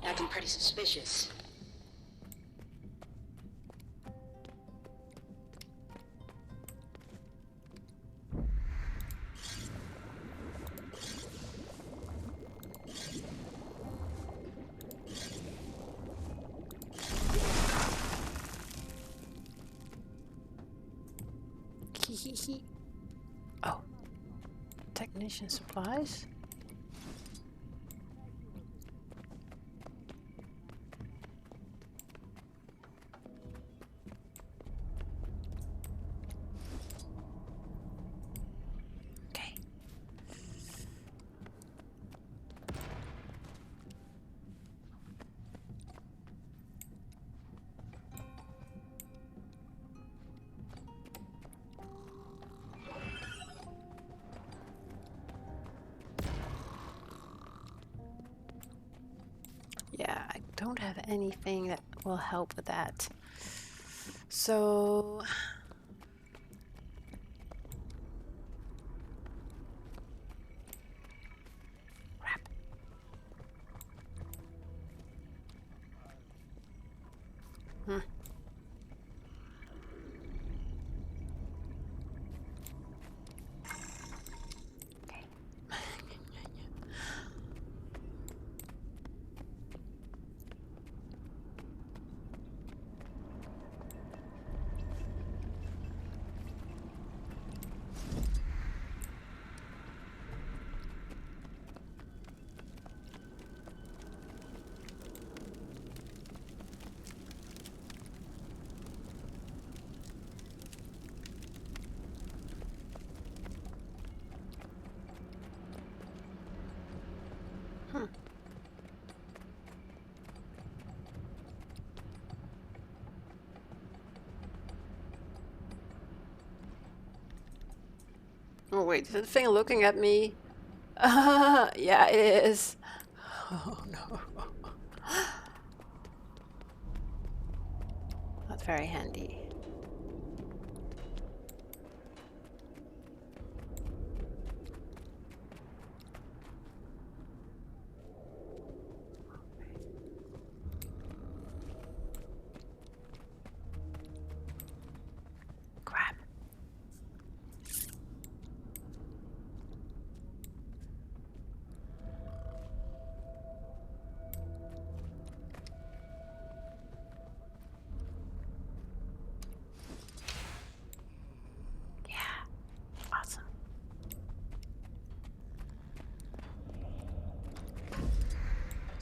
Acting pretty suspicious. Oh. Technician supplies? Okay. Yeah, I don't have anything that will help with that. So... Crap. Hmm. Okay. Hmm. Oh wait, is the thing looking at me? Yeah, it is. Oh no. Not very handy. Crap.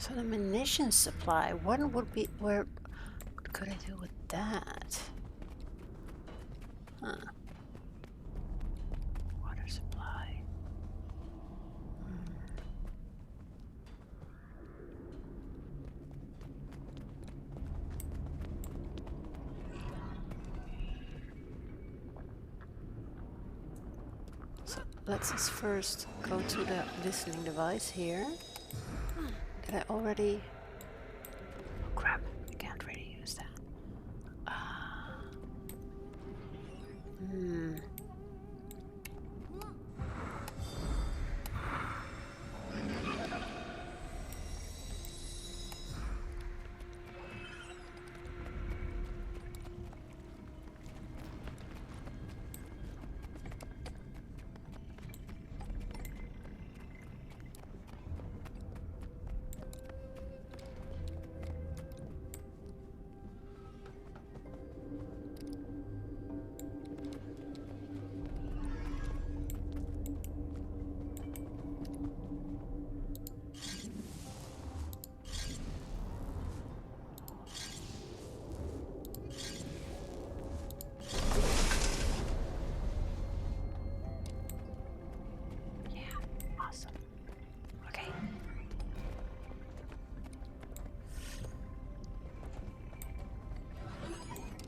So the munitions supply, what would be, where what could I do with that? Huh. Water supply. So let's just first go to the listening device here. Did I already? Oh crap, I can't really use that.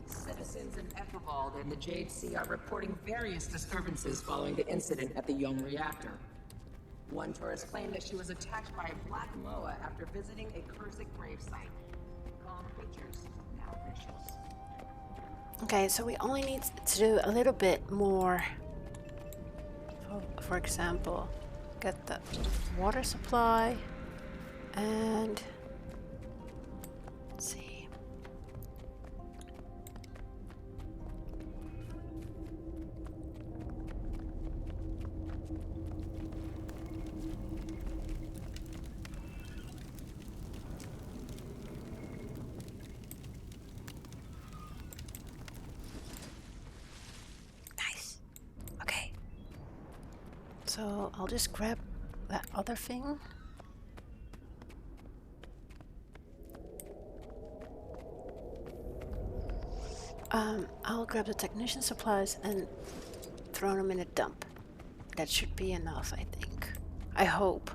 Citizens in Ethelwald and the Jade Sea are reporting various disturbances following the incident at the Young reactor. One tourist claimed that she was attacked by a black moa after visiting a Kurzik gravesite. Calm creatures, now vicious. Okay, so we only need to do a little bit more. For example, get the water supply and let's see. Nice. Okay. So I'll just grab that other thing. I'll grab the technician supplies and throw them in a dump. That should be enough, I think. I hope.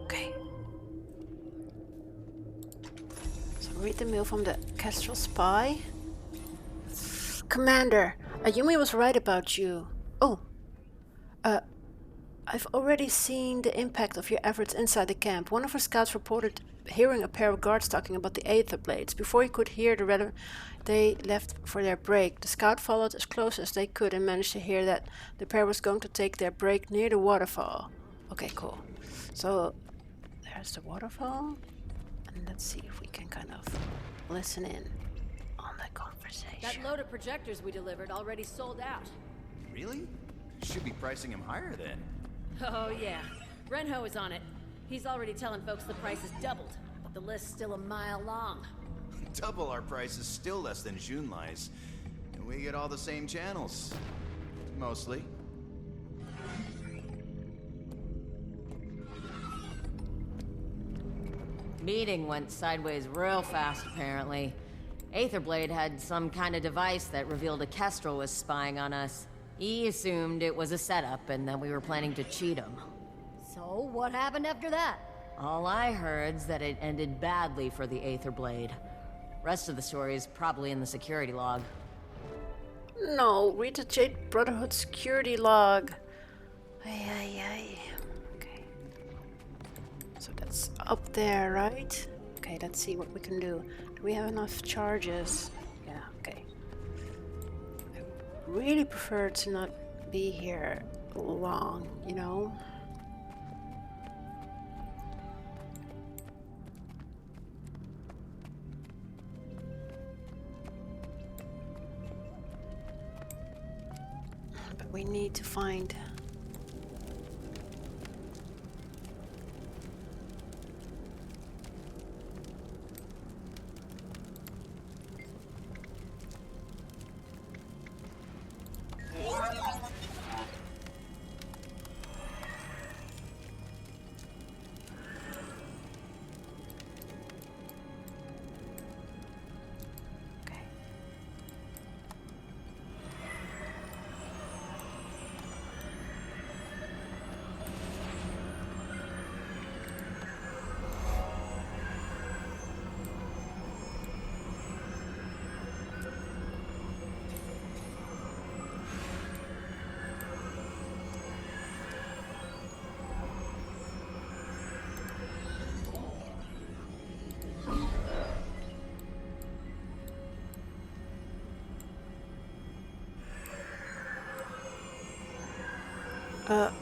Okay. So read the mail from the Kestrel spy. Commander, Ayumi was right about you. Oh. I've already seen the impact of your efforts inside the camp. One of our scouts reported hearing a pair of guards talking about the Aether Blades. Before he could hear they left for their break. The scout followed as close as they could and managed to hear that the pair was going to take their break near the waterfall. Okay, cool. So, there's the waterfall. And let's see if we can kind of listen in on the conversation. That load of projectors we delivered already sold out. Really? Should be pricing him higher then. Oh yeah, Renho is on it. He's already telling folks the price is doubled, but the list's still a mile long. Double our price is still less than Junlai's. And we get all the same channels. Mostly. Meeting went sideways real fast, apparently. Aetherblade had some kind of device that revealed a Kestrel was spying on us. He assumed it was a setup and that we were planning to cheat him. So, what happened after that? All I heard's that it ended badly for the Aetherblade. Rest of the story is probably in the security log. No, read the Jade Brotherhood security log. Ay. Okay. So that's up there, right? Okay, let's see what we can do. Do we have enough charges? Yeah, okay. I really prefer to not be here long, you know? But we need to find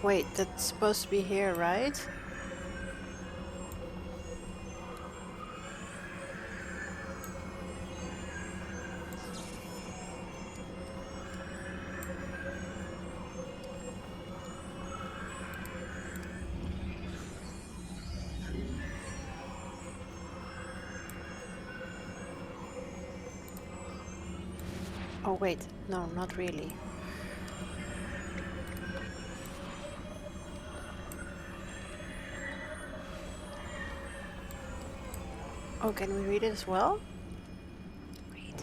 Wait, that's supposed to be here, right? Oh wait, no, not really. Oh, can we read it as well? Read.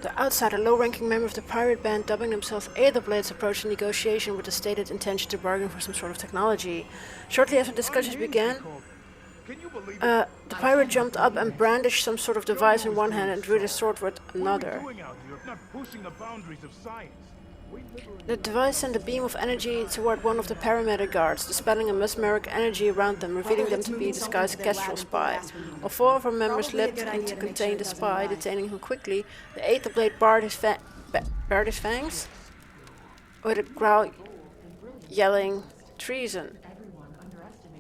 The outsider, low-ranking member of the pirate band dubbing themselves Aetherblades, approached a negotiation with the stated intention to bargain for some sort of technology. Shortly after discussions began, the pirate jumped up and brandished some sort of device in one hand and drew his sword with another. The device sent a beam of energy toward one of the paramedic guards, dispelling a mesmeric energy around them, revealing them to be a disguised Kestrel spy. While 4 of our members leapt in to contain the spy, detaining him quickly, the Aetherblade bared his fangs with a growl, yelling, "Treason!"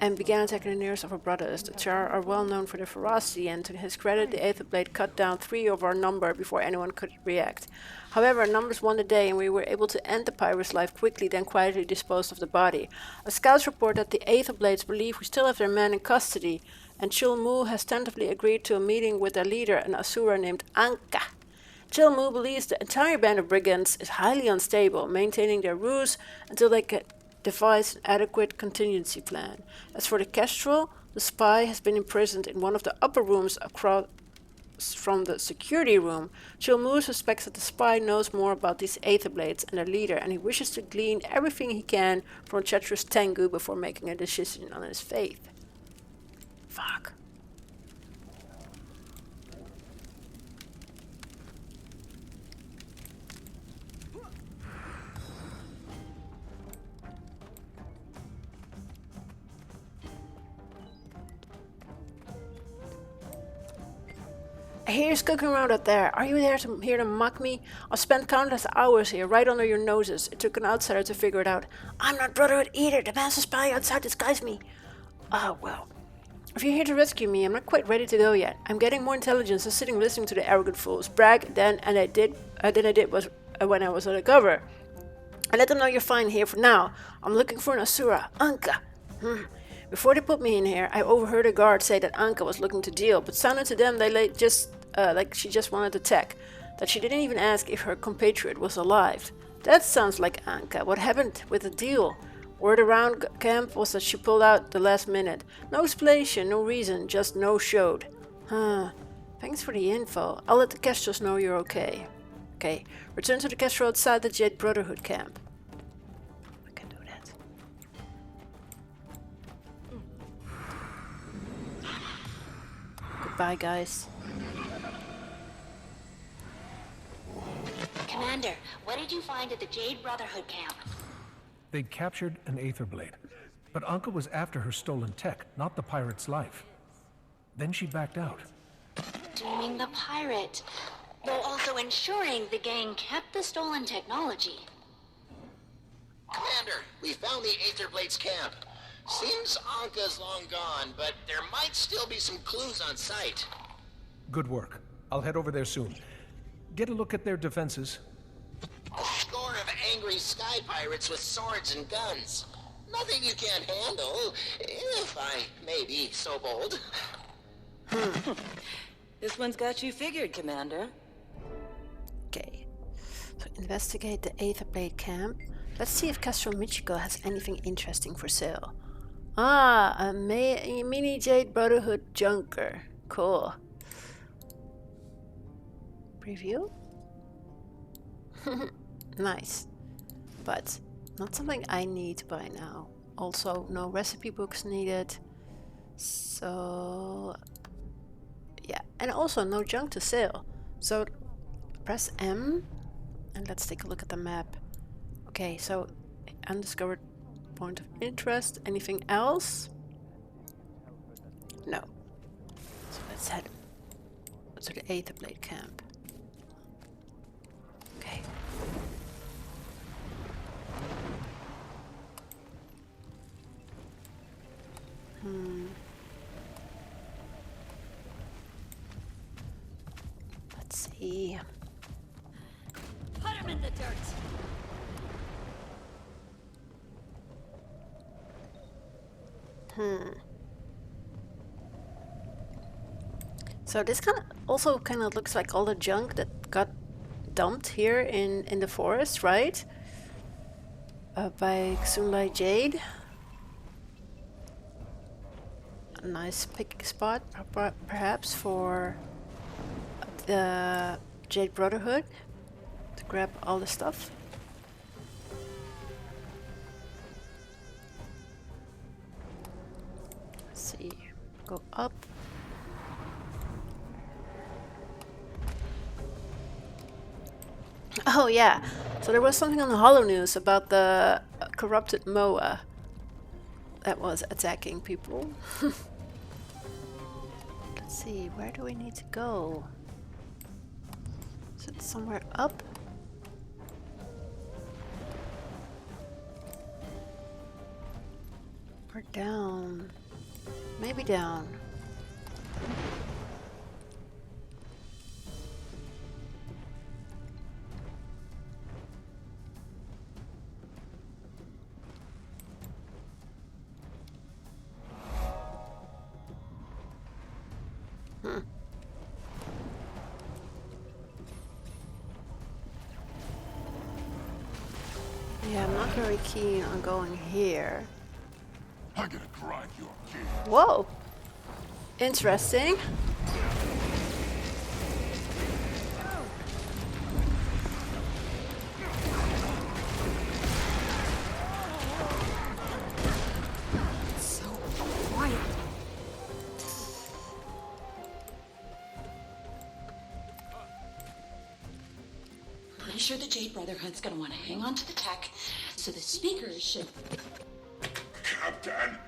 and began attacking the nearest of our brothers. The Char are well known for their ferocity, and to his credit, the Aetherblade cut down 3 of our number before anyone could react. However, numbers won the day, and we were able to end the pirate's life quickly, then quietly disposed of the body. Our scouts report that the Aetherblades believe we still have their men in custody, and Chilmu has tentatively agreed to a meeting with their leader, an Asura named Ankka. Chilmu believes the entire band of brigands is highly unstable, maintaining their ruse until they can devise an adequate contingency plan. As for the Kestrel, the spy has been imprisoned in one of the upper rooms across from the security room. Chilmu suspects that the spy knows more about these Aetherblades and their leader, and he wishes to glean everything he can from Chetra's Tengu before making a decision on his fate. Fuck. I hear you cooking around out there. Are you here to mock me? I've spent countless hours here, right under your noses. It took an outsider to figure it out. I'm not Brotherhood either. The man's a spy outside disguised me. Ah, well. If you're here to rescue me, I'm not quite ready to go yet. I'm getting more intelligence than sitting listening to the arrogant fools brag than I did when I was undercover. I let them know you're fine here for now. I'm looking for an Asura, Ankka. Before they put me in here, I overheard a guard say that Ankka was looking to deal, but sounded to them like she just wanted to tech, that she didn't even ask if her compatriot was alive. That sounds like Ankka. What happened with the deal? Word around camp was that she pulled out the last minute. No explanation, no reason, just no-showed. Thanks for the info. I'll let the Kestrels know you're okay. Okay, return to the Kestrel outside the Jade Brotherhood camp. I can do that. Goodbye, guys. Commander, what did you find at the Jade Brotherhood camp? They'd captured an Aetherblade, but Ankka was after her stolen tech, not the pirate's life. Then she backed out. Dooming the pirate, while also ensuring the gang kept the stolen technology. Commander, we found the Aetherblade's camp. Seems Ankka's long gone, but there might still be some clues on site. Good work. I'll head over there soon. Get a look at their defenses. A score of angry sky pirates with swords and guns. Nothing you can't handle, if I may be so bold. This one's got you figured, Commander. Okay. So investigate the Aetherblade camp. Let's see if Kestrel Michiko has anything interesting for sale. Ah, a mini Jade Brotherhood junker. Cool. Preview? Nice. But not something I need to buy now. Also, no recipe books needed. So yeah, and also no junk to sell. So press M and let's take a look at the map. Okay, so undiscovered point of interest. Anything else? No. So let's head to the Aetherblade camp. Okay. So this also kind of looks like all the junk that got dumped here in the forest, right? By Xunlai Jade. A nice picking spot, perhaps, for the Jade Brotherhood to grab all the stuff. Let's see. Go up. Oh yeah, so there was something on the Holo News about the corrupted Moa that was attacking people. Let's see, where do we need to go? Is it somewhere up? Or down? Maybe down. Yeah, I'm not very keen on going here. I'm gonna grind your gears. Whoa! Interesting. So quiet. Pretty sure the Jade Brotherhood's gonna want to hang on to the tech, so the speakers should... Captain,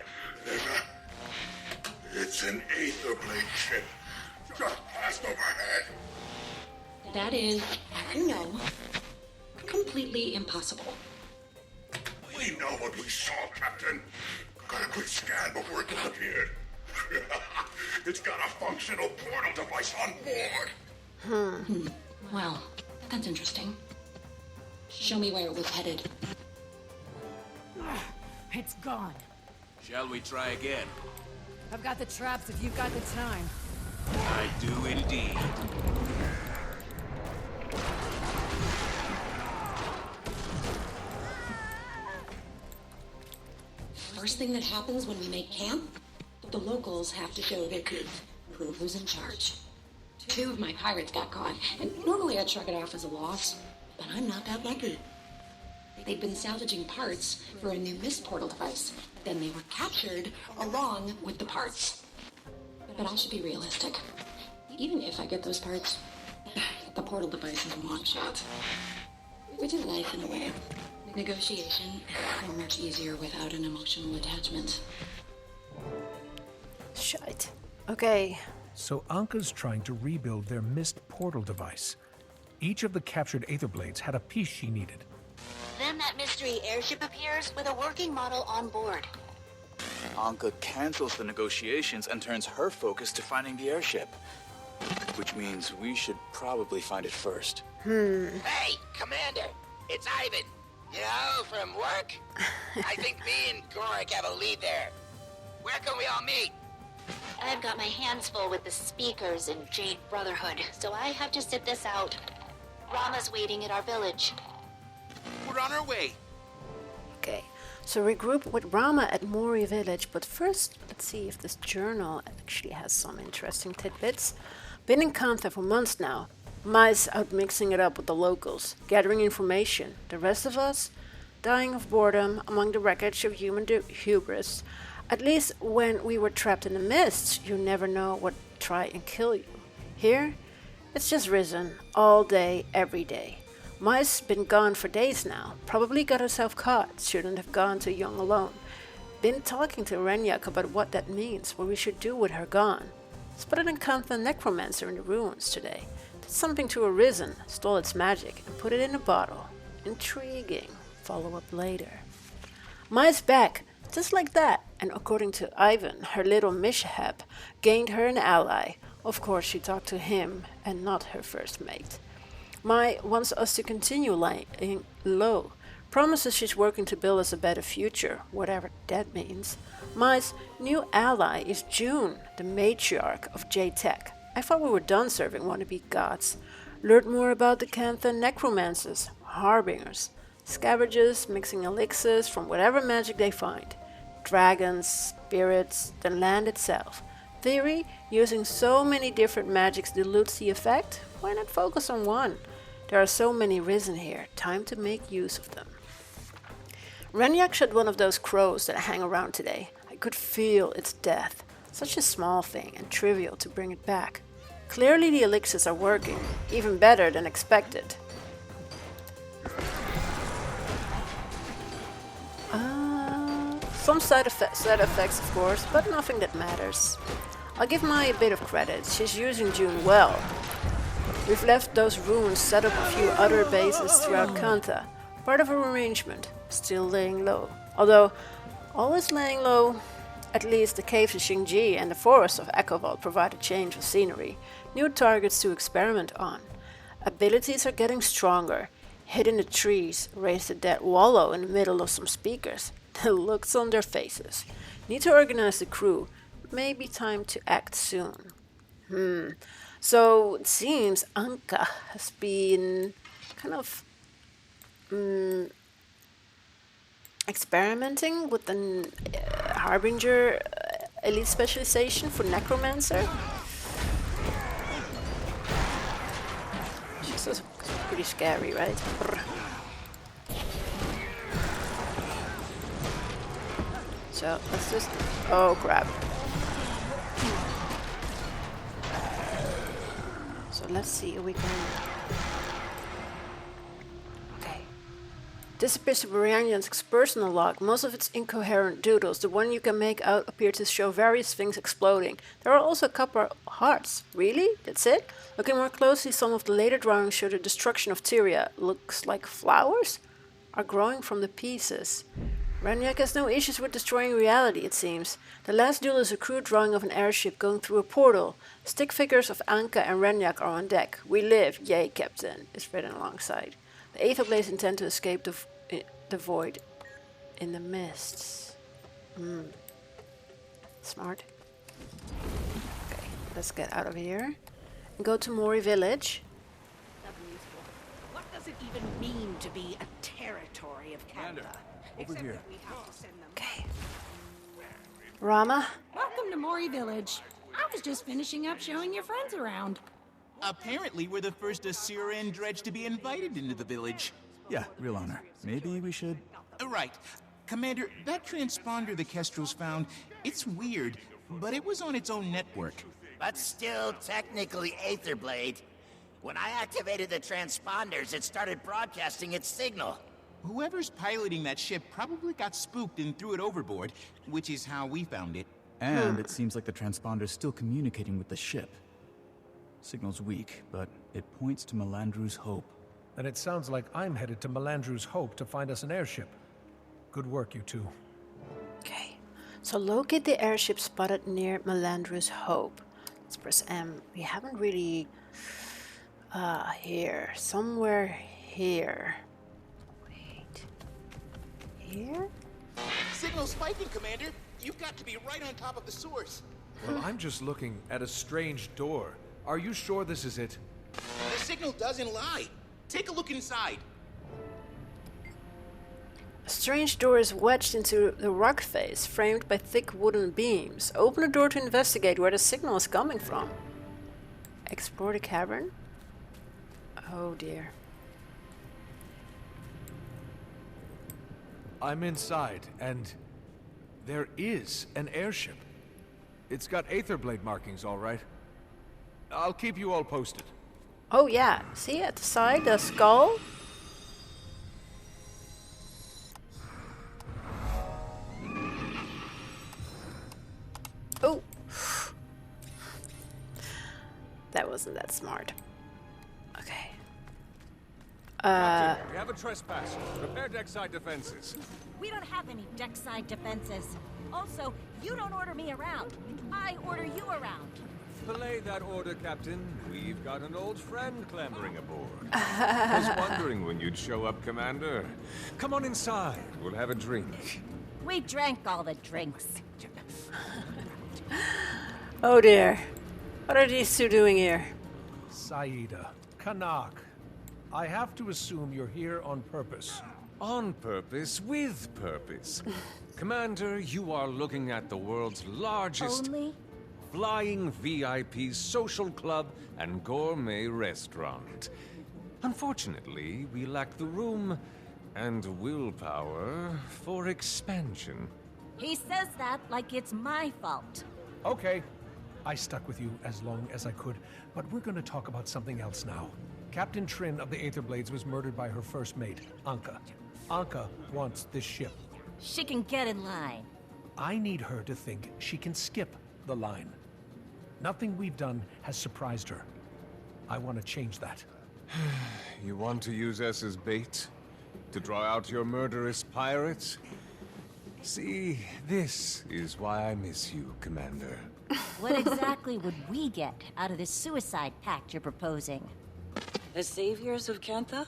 it's an Aetherblade ship. Just passed overhead. That is, as you know, completely impossible. We know what we saw, Captain. Got a quick scan before it disappeared. It's got a functional portal device on board. Well, that's interesting. Show me where it was headed. It's gone. Shall we try again? I've got the traps if you've got the time. I do indeed. First thing that happens when we make camp, the locals have to show their teeth. Prove who's in charge. 2 of my pirates got caught, and normally I'd shrug it off as a loss, but I'm not that lucky. They'd been salvaging parts for a new mist portal device. Then they were captured along with the parts. But I should be realistic. Even if I get those parts, the portal device is a long shot. Which is life in a way. Negotiation is so much easier without an emotional attachment. Shite. Okay. So Ankka's trying to rebuild their mist portal device. Each of the captured Aetherblades had a piece she needed. Then that mystery airship appears with a working model on board. Ankka cancels the negotiations and turns her focus to finding the airship. Which means we should probably find it first. Hey, Commander! It's Ivan! You know, from work? I think me and Gorik have a lead there. Where can we all meet? I've got my hands full with the speakers in Jade Brotherhood, so I have to sit this out. Rama's waiting at our village. We're on our way. Okay, so regroup with Rama at Mori Village, but first let's see if this journal actually has some interesting tidbits. Been in contact for months now. Mice out mixing it up with the locals, gathering information. The rest of us, dying of boredom among the wreckage of human hubris. At least when we were trapped in the mists, you never know what try and kill you. Here, it's just risen, all day, every day. Mice been gone for days now. Probably got herself caught. Shouldn't have gone too young alone. Been talking to Renyak about what that means, what we should do with her gone. Spotted an Ankka necromancer in the ruins today. Did something to Arisen, stole its magic, and put it in a bottle. Intriguing. Follow up later. Mai's back, just like that, and according to Ivan, her little mishap gained her an ally. Of course, she talked to him, and not her first mate. Mai wants us to continue lying low, Promises she's working to build us a better future, whatever that means. Mai's new ally is June, the matriarch of J-Tech. I thought we were done serving wannabe gods. Learned more about the Canthan necromancers, harbingers, scavengers mixing elixirs from whatever magic they find. Dragons, spirits, the land itself. Theory, using so many different magics dilutes the effect? Why not focus on one? There are so many risen here, time to make use of them. Renyak shot one of those crows that hang around today. I could feel its death. Such a small thing and trivial to bring it back. Clearly the elixirs are working, even better than expected. Some side effects of course, but nothing that matters. I'll give Mai a bit of credit, she's using June well. We've left those runes set up a few other bases throughout Kanta, part of her arrangement, still laying low. Although, always laying low, at least the caves of Xingji and the forests of Echovald provide a change of scenery, new targets to experiment on. Abilities are getting stronger. Hid in the trees, raised a dead wallow in the middle of some speakers. The looks on their faces. Need to organize the crew. Maybe time to act soon. So it seems Ankka has been kind of experimenting with the Harbinger elite specialization for Necromancer. She's also pretty scary, right? So let's just... oh crap. So let's see if we can... okay. This is Bishop Brianyan's personal log. Most of its incoherent doodles, the one you can make out, appear to show various things exploding. There are also a couple of hearts. Really? That's it? Looking more closely, some of the later drawings show the destruction of TYRIA. Looks like flowers are growing from the pieces. Renyak has no issues with destroying reality, it seems. The last duel is a crude drawing of an airship going through a portal. Stick figures of Ankka and Renyak are on deck. We live, yay, Captain, is written alongside. The Aetherblades intend to escape the void in the mists. Smart. Okay, let's get out of here and go to Mori Village. What does it even mean to be a territory of Canada? Over here. Okay. Rama? Welcome to Mori Village. I was just finishing up showing your friends around. Apparently, we're the first Asuran dredge to be invited into the village. Yeah, real honor. Maybe we should... Right. Commander, that transponder the Kestrels found, it's weird, but it was on its own network. But still technically Aetherblade. When I activated the transponders, it started broadcasting its signal. Whoever's piloting that ship probably got spooked and threw it overboard, which is how we found it. And it seems like the transponder's still communicating with the ship. Signal's weak, but it points to Melandru's Hope. And it sounds like I'm headed to Melandru's Hope to find us an airship. Good work, you two. Okay. So locate the airship spotted near Melandru's Hope. Let's press M. We haven't really... here. Somewhere here. Here? Signal spiking, Commander. You've got to be right on top of the source. Well, I'm just looking at a strange door. Are you sure this is it? The signal doesn't lie. Take a look inside. A strange door is wedged into the rock face, framed by thick wooden beams. Open the door to investigate where the signal is coming from. Explore the cavern? Oh dear. I'm inside, and there is an airship. It's got Aetherblade markings, all right. I'll keep you all posted. Oh yeah, see at the side, the skull? Oh! That wasn't that smart. Okay. Captain, we have a trespasser. Prepare deckside defenses. We don't have any deckside defenses. Also, you don't order me around. I order you around. Belay that order, Captain. We've got an old friend clambering aboard. Was wondering when you'd show up, Commander. Come on inside. We'll have a drink. We drank all the drinks. Oh dear. What are these two doing here? Saida, Kanak, I have to assume you're here on purpose. On purpose, with purpose. Commander, you are looking at the world's largest flying VIP social club and gourmet restaurant. Unfortunately, we lack the room and willpower for expansion. He says that like it's my fault. Okay. I stuck with you as long as I could, but we're going to talk about something else now. Captain Trin of the Aetherblades was murdered by her first mate, Ankka. Ankka wants this ship. She can get in line. I need her to think she can skip the line. Nothing we've done has surprised her. I want to change that. You want to use us as bait? To draw out your murderous pirates? See, this is why I miss you, Commander. What exactly would we get out of this suicide pact you're proposing? The saviors of Kantha?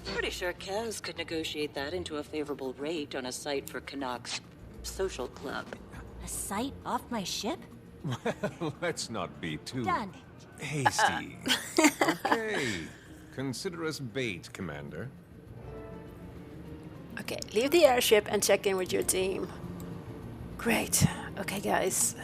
Pretty sure Kaz could negotiate that into a favorable rate on a site for Kanak's social club. A site off my ship? Well, let's not be too Done. hasty. Okay. Consider us bait, Commander. Okay, leave the airship and check in with your team. Great. Okay, guys.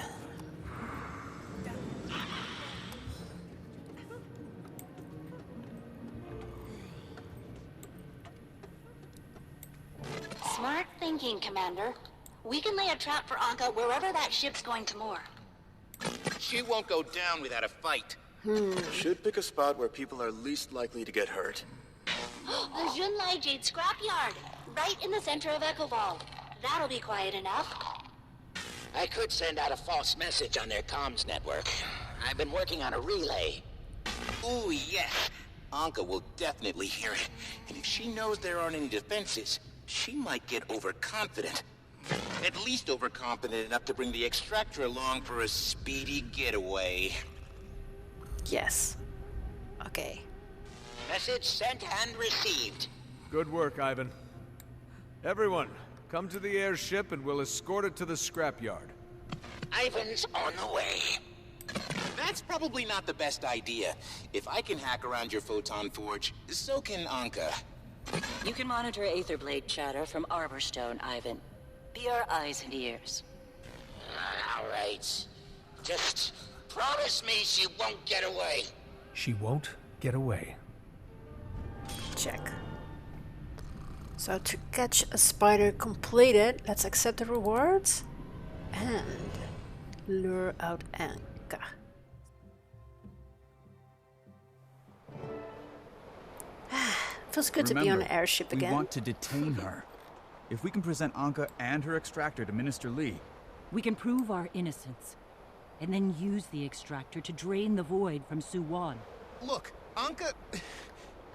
Smart thinking, Commander. We can lay a trap for Ankka wherever that ship's going to moor. She won't go down without a fight. Should pick a spot where people are least likely to get hurt. A Junlai Jade scrapyard, right in the center of Echovault. That'll be quiet enough. I could send out a false message on their comms network. I've been working on a relay. Ooh, yes. Ankka will definitely hear it. And if she knows there aren't any defenses, she might get overconfident. At least overconfident enough to bring the extractor along for a speedy getaway. Yes. Okay. Message sent and received. Good work, Ivan. Everyone, come to the airship and we'll escort it to the scrapyard. Ivan's on the way. That's probably not the best idea. If I can hack around your photon forge, so can Ankka. You can monitor Aetherblade chatter from Arborstone, Ivan. Be our eyes and ears. All right. Just promise me she won't get away. She won't get away. Check. So to catch a spider completed, let's accept the rewards and lure out Ankka. Feels good to be on an airship again. We want to detain her. If we can present Ankka and her extractor to Minister Lee, we can prove our innocence, and then use the extractor to drain the void from Soo-Won. Look, Ankka,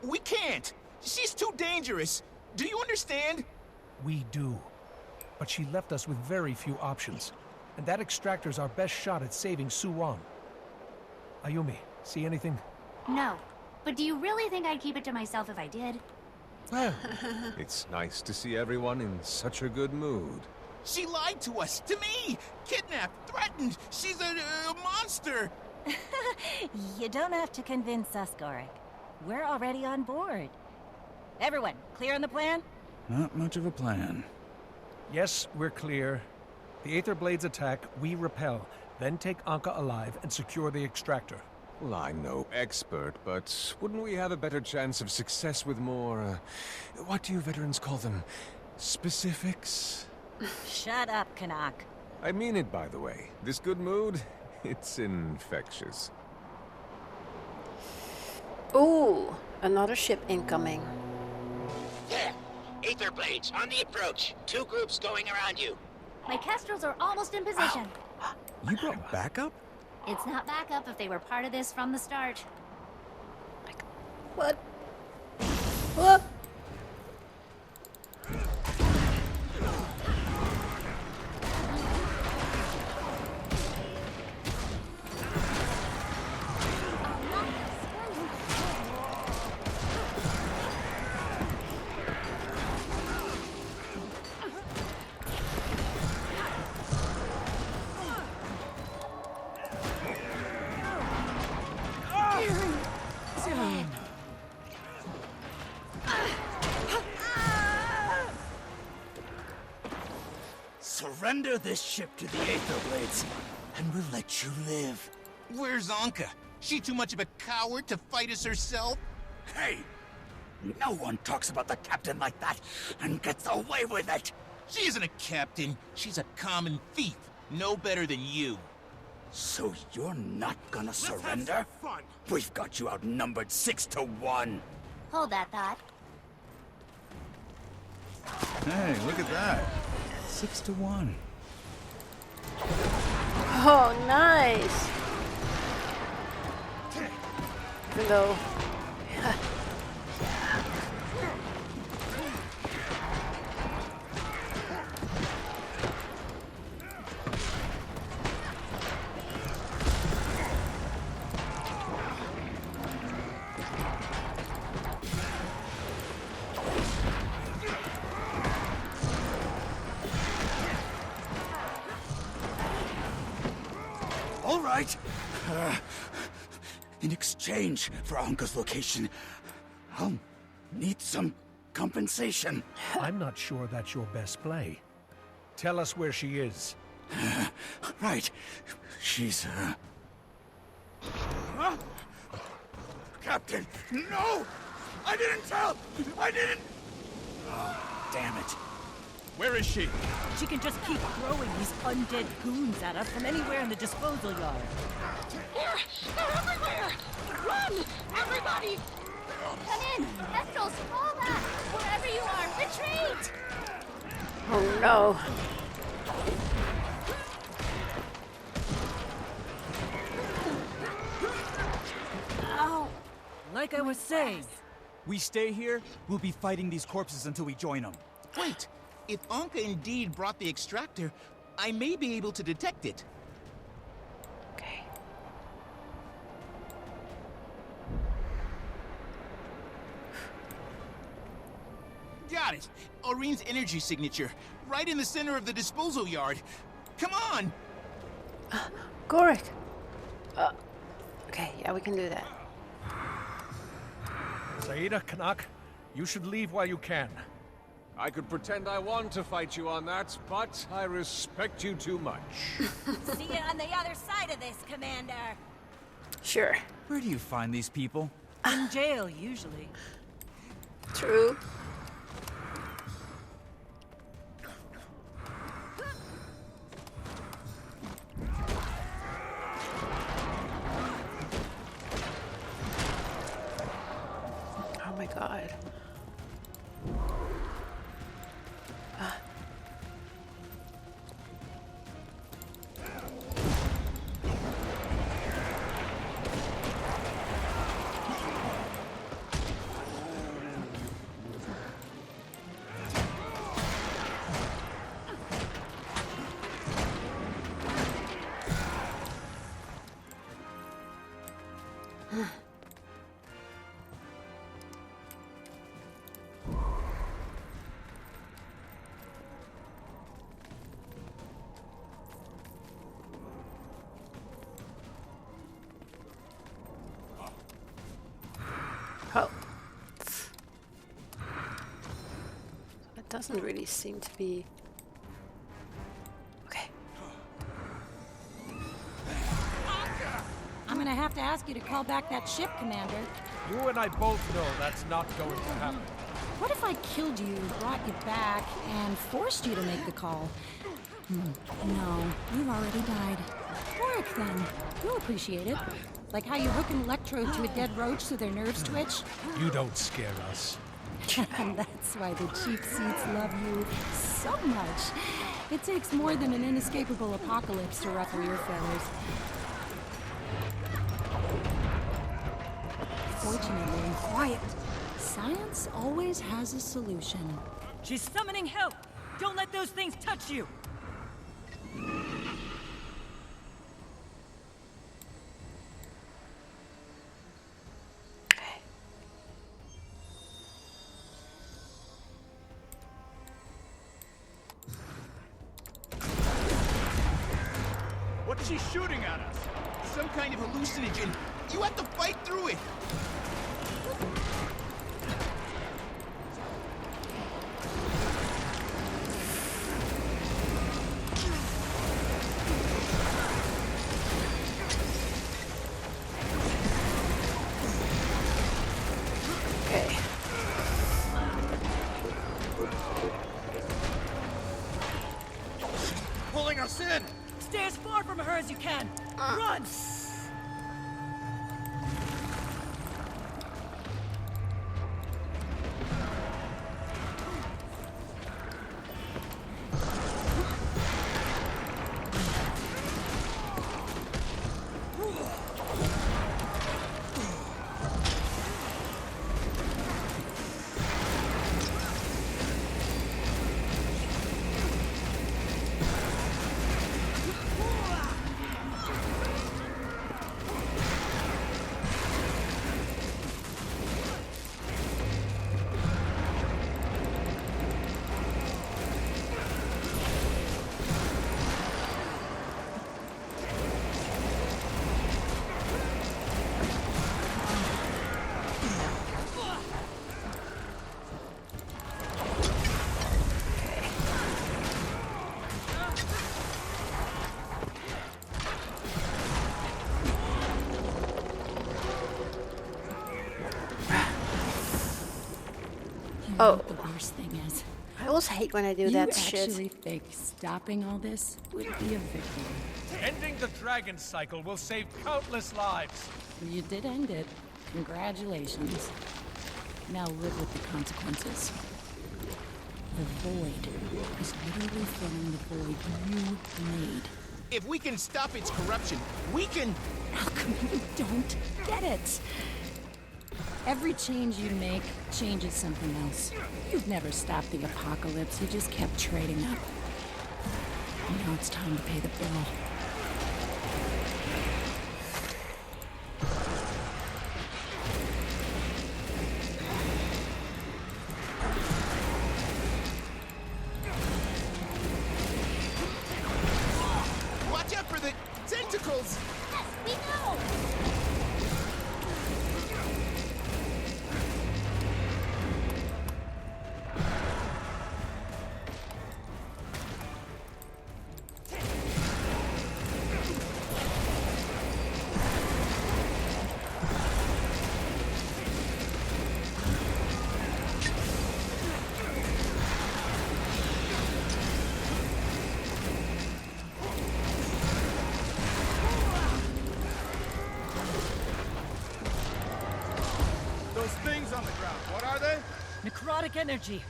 we can't. She's too dangerous. Do you understand? We do. But she left us with very few options. And that extractor's our best shot at saving Soo-Won. Ayumi, see anything? No. But do you really think I'd keep it to myself if I did? Well, it's nice to see everyone in such a good mood. She lied to us, to me! Kidnapped, threatened! She's a monster! You don't have to convince us, Gorik. We're already on board. Everyone, clear on the plan? not much of a plan. Yes, we're clear. The Aetherblades attack, we repel, then take Ankka alive and secure the extractor. Well, I'm no expert, but wouldn't we have a better chance of success with more, what do you veterans call them? Specifics? Shut up, Kanak. I mean it, by the way. This good mood, it's infectious. Ooh, another ship incoming. There! Aetherblades, on the approach. 2 groups going around you. My Kestrels are almost in position. You brought backup? It's not backup if they were part of this from the start. What? What? Surrender this ship to the Aether Blades, and we'll let you live. Where's Ankka? She too much of a coward to fight us herself? Hey! No one talks about the captain like that and gets away with it! She isn't a captain. She's a common thief. No better than you. So you're not gonna surrender? We've got you outnumbered 6-1. Hold that thought. Hey, look at that. 6-1. Oh, nice. Even though... All right. In exchange for Ankka's location, I'll need some compensation. I'm not sure that's your best play. Tell us where she is. Right. She's, Huh? Captain, no! I didn't tell! I didn't... Oh, damn it. Where is she? She can just keep throwing these undead goons at us from anywhere in the disposal yard. They're everywhere! Run! Everybody! Come in! Kestrels, fall back! Wherever you are, retreat! Oh no. Ow! Like I was saying. We stay here, we'll be fighting these corpses until we join them. Wait! If Ankka indeed brought the extractor, I may be able to detect it. Okay. Got it! Aurene's energy signature, right in the center of the disposal yard. Come on! Gorik. Okay, yeah, we can do that. Saida, Canuck, you should leave while you can. I could pretend I want to fight you on that, but I respect you too much. See you on the other side of this, Commander. Sure. Where do you find these people? In jail, usually. True. Oh my god. Oh. It doesn't really seem to be... Okay. I'm gonna have to ask you to call back that ship, Commander. You and I both know that's not going to happen. What if I killed you, brought you back, and forced you to make the call? No, you've already died. Work, then. You'll appreciate it. Like how you hook an electrode to a dead roach so their nerves twitch. You don't scare us. And that's why the cheap seats love you so much. It takes more than an inescapable apocalypse to ruffle your feathers. Fortunately, quiet. Science always has a solution. She's summoning help! Don't let those things touch you! What's she shooting at us? Some kind of hallucinogen. You have to fight through it. us in! Stay as far from her as you can. Run! Oh. The worst thing is, I always hate when I do that shit. You actually think stopping all this would be a victory? Ending the dragon cycle will save countless lives. You did end it. Congratulations. Now live with the consequences. The void is literally filling the void you made. If we can stop its corruption, we can... Alchemy, you don't get it. Every change you make changes something else. You've never stopped the apocalypse, you just kept trading up. Now it's time to pay the bill. Watch out for the tentacles! Yes, we know! Those things on the ground, what are they? Necrotic energy.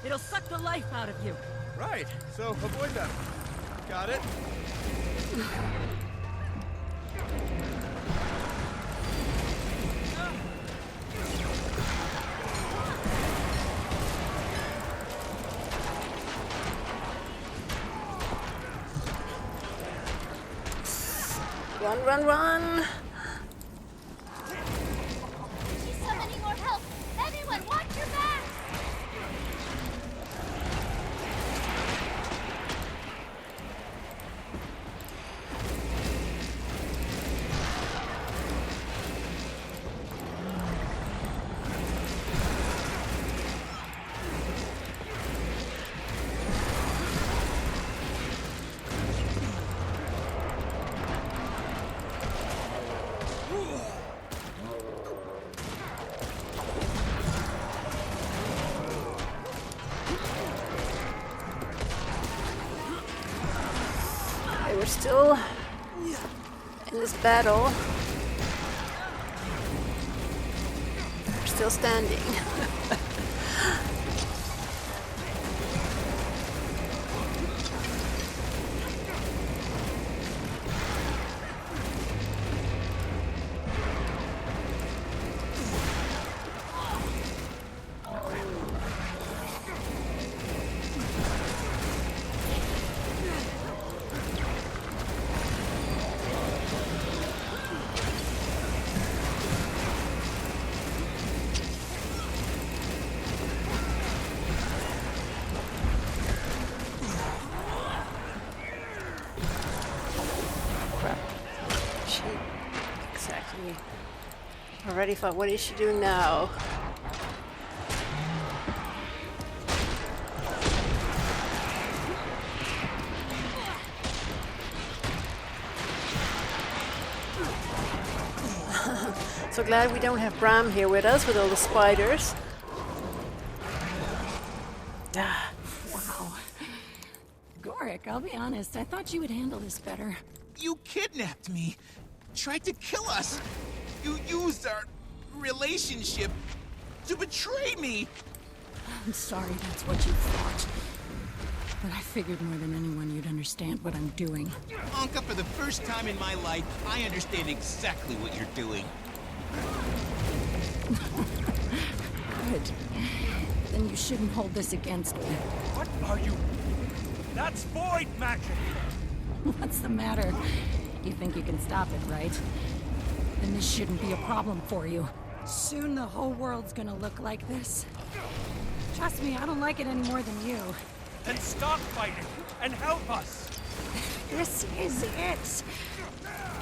It'll suck the life out of you. Right, so avoid them. Got it? Run, run, run! She's summoning more help! Everyone, watch your back! We're still in this battle. We're still standing. Exactly. Already thought, what is she doing now? So glad we don't have Bram here with us with all the spiders. Wow. Gorik, I'll be honest, I thought you would handle this better. You kidnapped me. Tried to kill us. You used our relationship to betray me. I'm sorry that's what you thought. But I figured more than anyone you'd understand what I'm doing. Ankka, for the first time in my life, I understand exactly what you're doing. Good. Then you shouldn't hold this against me. What are you? That's void magic! What's the matter? You think you can stop it, right? Then this shouldn't be a problem for you. Soon the whole world's gonna look like this. Trust me, I don't like it any more than you. Then stop fighting and help us! This is it!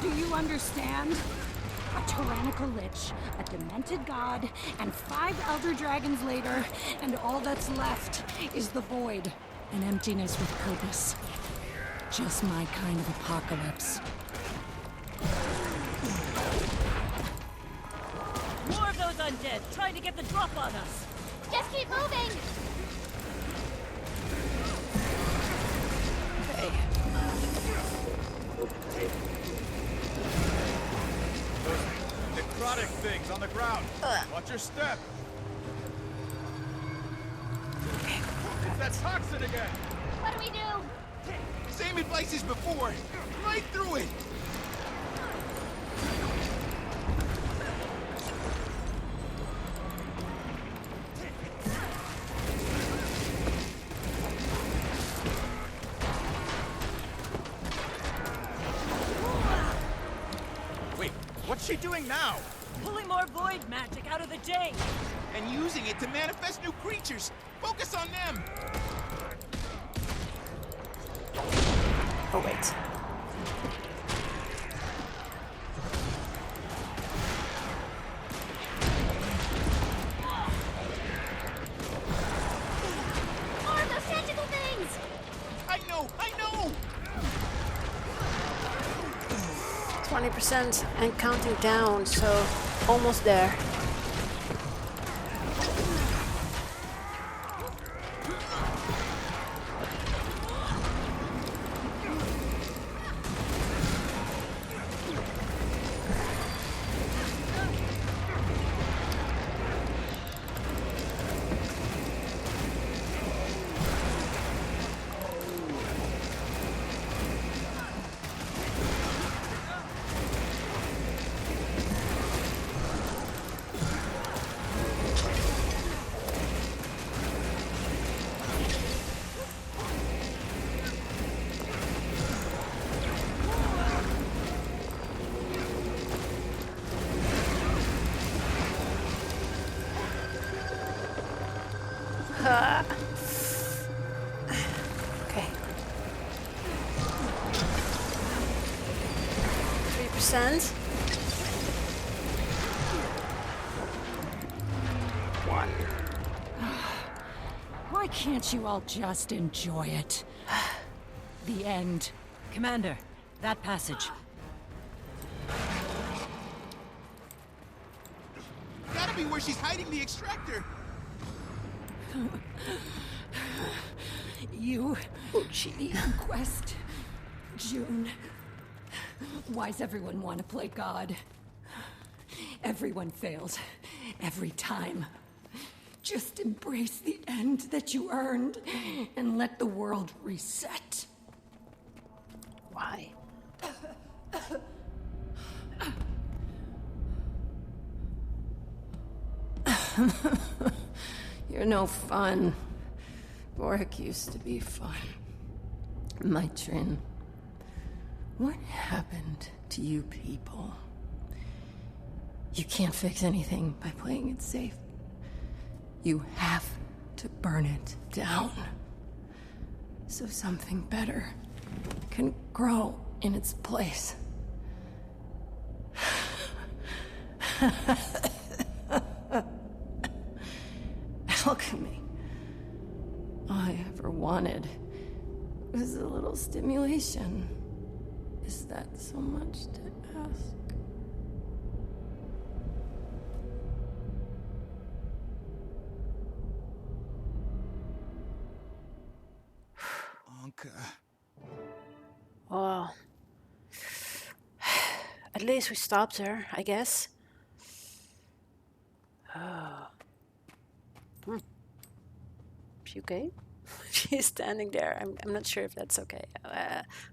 Do you understand? A tyrannical lich, a demented god, and 5 elder dragons later, and all that's left is the void. An emptiness with purpose. Just my kind of apocalypse. More of those undead, trying to get the drop on us! Just keep moving! Okay. Those necrotic things on the ground. Watch your step. It's that toxin again. What do we do? Same advice as before. Right through it. Wait, what's she doing now? Pulling more void magic out of the Jade! And using it to manifest new creatures. Focus on them. Oh, wait. More of those tentacle things! I know! 20% and counting down, so almost there. Okay. 3%. 1. Why can't you all just enjoy it? The end. Commander, that passage. Gotta be where she's hiding the extractor. You, the Inquest, June. Why's everyone want to play God? Everyone fails, every time. Just embrace the end that you earned, and let the world reset. Why? You're no fun. Gorik used to be fun. My Trin. What happened to you people? You can't fix anything by playing it safe. You have to burn it down. So something better can grow in its place. Alchemy. All I ever wanted was a little stimulation. Is that so much to ask? Ankka. Well, at least we stopped her, I guess. Oh. She okay? She's standing there. I'm not sure if that's okay.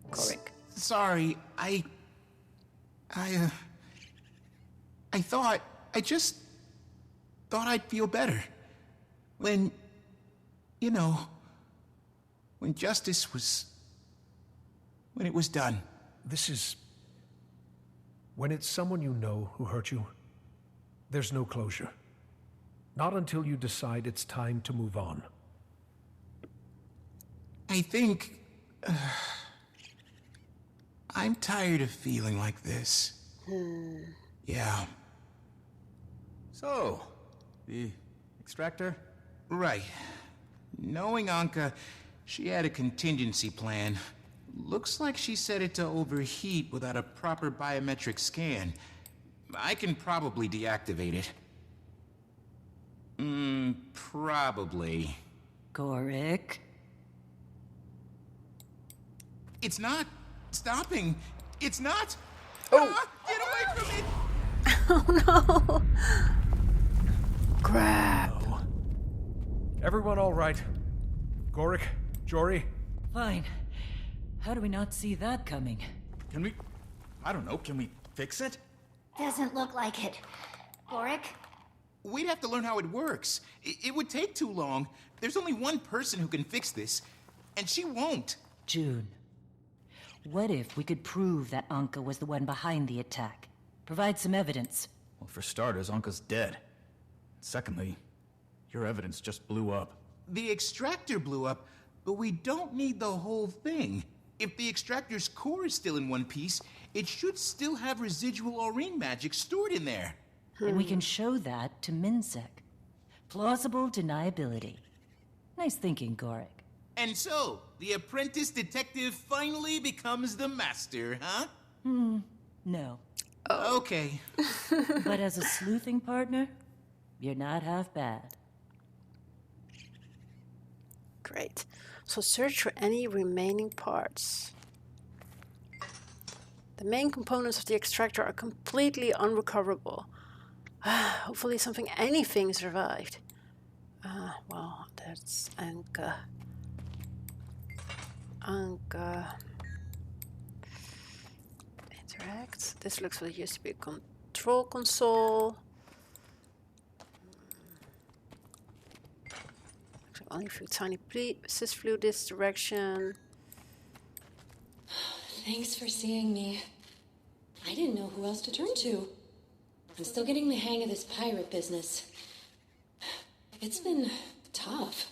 Correct. Sorry, I just thought I'd feel better. When, you know, when justice was... when it was done. This is... when it's someone you know who hurt you, there's no closure. Not until you decide it's time to move on. I think... I'm tired of feeling like this. Yeah. So, the extractor? Right. Knowing Ankka, she had a contingency plan. Looks like she set it to overheat without a proper biometric scan. I can probably deactivate it. Probably. Gorik? It's not stopping. It's not. Oh. Ah, get away from it! Oh no! Crap. Oh. Everyone all right? Gorik? Jory? Fine. How do we not see that coming? Can we... I don't know, can we fix it? Doesn't look like it. Gorik? We'd have to learn how it works. It would take too long. There's only one person who can fix this, and she won't. June, what if we could prove that Ankka was the one behind the attack? Provide some evidence. Well, for starters, Ankka's dead. Secondly, your evidence just blew up. The extractor blew up, but we don't need the whole thing. If the extractor's core is still in one piece, it should still have residual Aurene magic stored in there. And we can show that to Minsec. Plausible deniability. Nice thinking, Gorik. And so, the apprentice detective finally becomes the master, huh? No. Okay. But as a sleuthing partner, you're not half bad. Great. So search for any remaining parts. The main components of the extractor are completely unrecoverable. Hopefully anything survived. Well, that's Ankka. Interact. This looks like it used to be a control console. Only a few tiny assist flew this direction. Thanks for seeing me. I didn't know who else to turn to. I'm still getting the hang of this pirate business. It's been tough.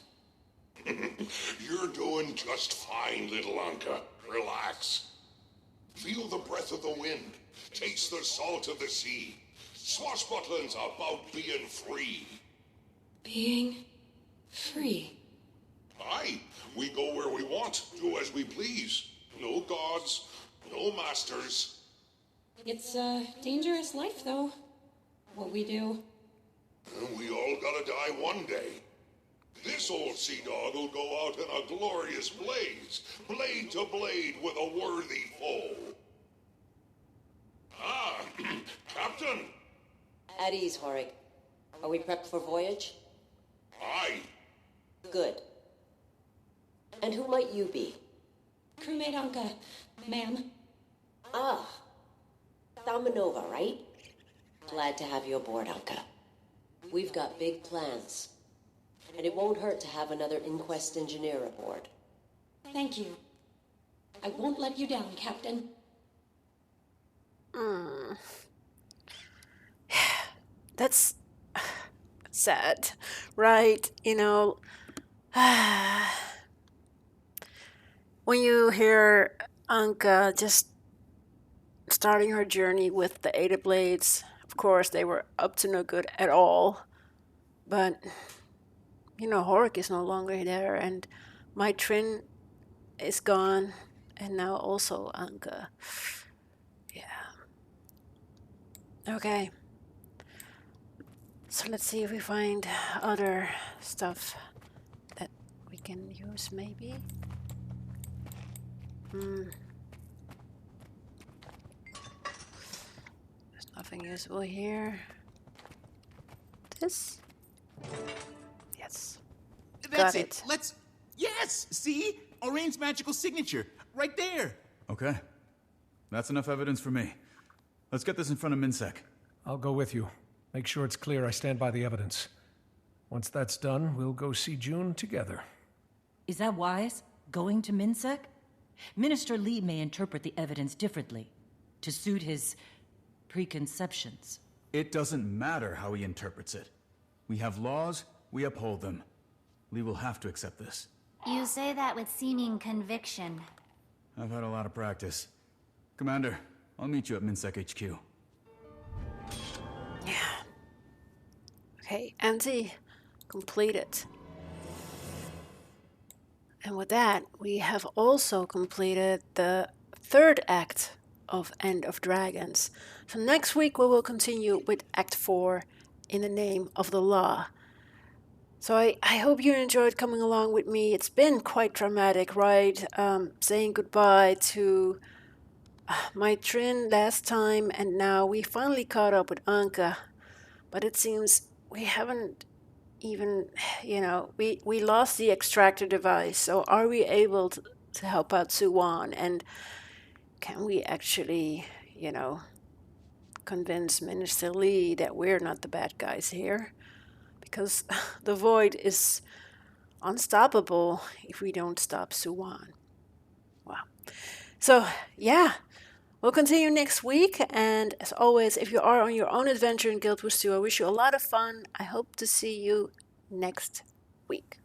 You're doing just fine, little Ankka. Relax. Feel the breath of the wind. Taste the salt of the sea. Swashbuckling's about being free. Being free? Aye, we go where we want, do as we please. No gods, no masters. It's a dangerous life, though. What we do. We all gotta die one day. This old sea dog will go out in a glorious blaze, blade to blade with a worthy foe. Ah, Captain! At ease, Horik. Are we prepped for voyage? Aye. Good. And who might you be? Crewmate Ankka, ma'am. Ah. Thalmanova, right? Glad to have you aboard, Ankka. We've got big plans. And it won't hurt to have another inquest engineer aboard. Thank you. I won't let you down, Captain. That's sad, right? You know, when you hear Ankka just starting her journey with the Ada Blades, of course, they were up to no good at all. But, you know, Horik is no longer there, and my Trin is gone, and now also Ankka. Yeah. Okay. So let's see if we find other stuff that we can use, maybe. There's nothing useful here. This? Yes. That's Got it. Let's... Yes! See? Aurene's magical signature. Right there. Okay. That's enough evidence for me. Let's get this in front of MinSec. I'll go with you. Make sure it's clear I stand by the evidence. Once that's done, we'll go see June together. Is that wise? Going to MinSec? Minister Lee may interpret the evidence differently, to suit his preconceptions. It doesn't matter how he interprets it. We have laws, we uphold them. Lee will have to accept this. You say that with seeming conviction. I've had a lot of practice. Commander, I'll meet you at MinSec HQ. Okay, anti completed. And with that, we have also completed the third act of End of Dragons. So next week we will continue with Act 4, In the Name of the Law. So I hope you enjoyed coming along with me. It's been quite dramatic, right? Saying goodbye to my Trin last time, and now we finally caught up with Ankka. But it seems we haven't even, we lost the extractor device. So are we able to help out Soo-Won? And can we actually, convince Minister Lee that we're not the bad guys here? Because the void is unstoppable if we don't stop Soo-Won. Wow. So, yeah. We'll continue next week, and as always, if you are on your own adventure in Guild Wars 2, I wish you a lot of fun. I hope to see you next week.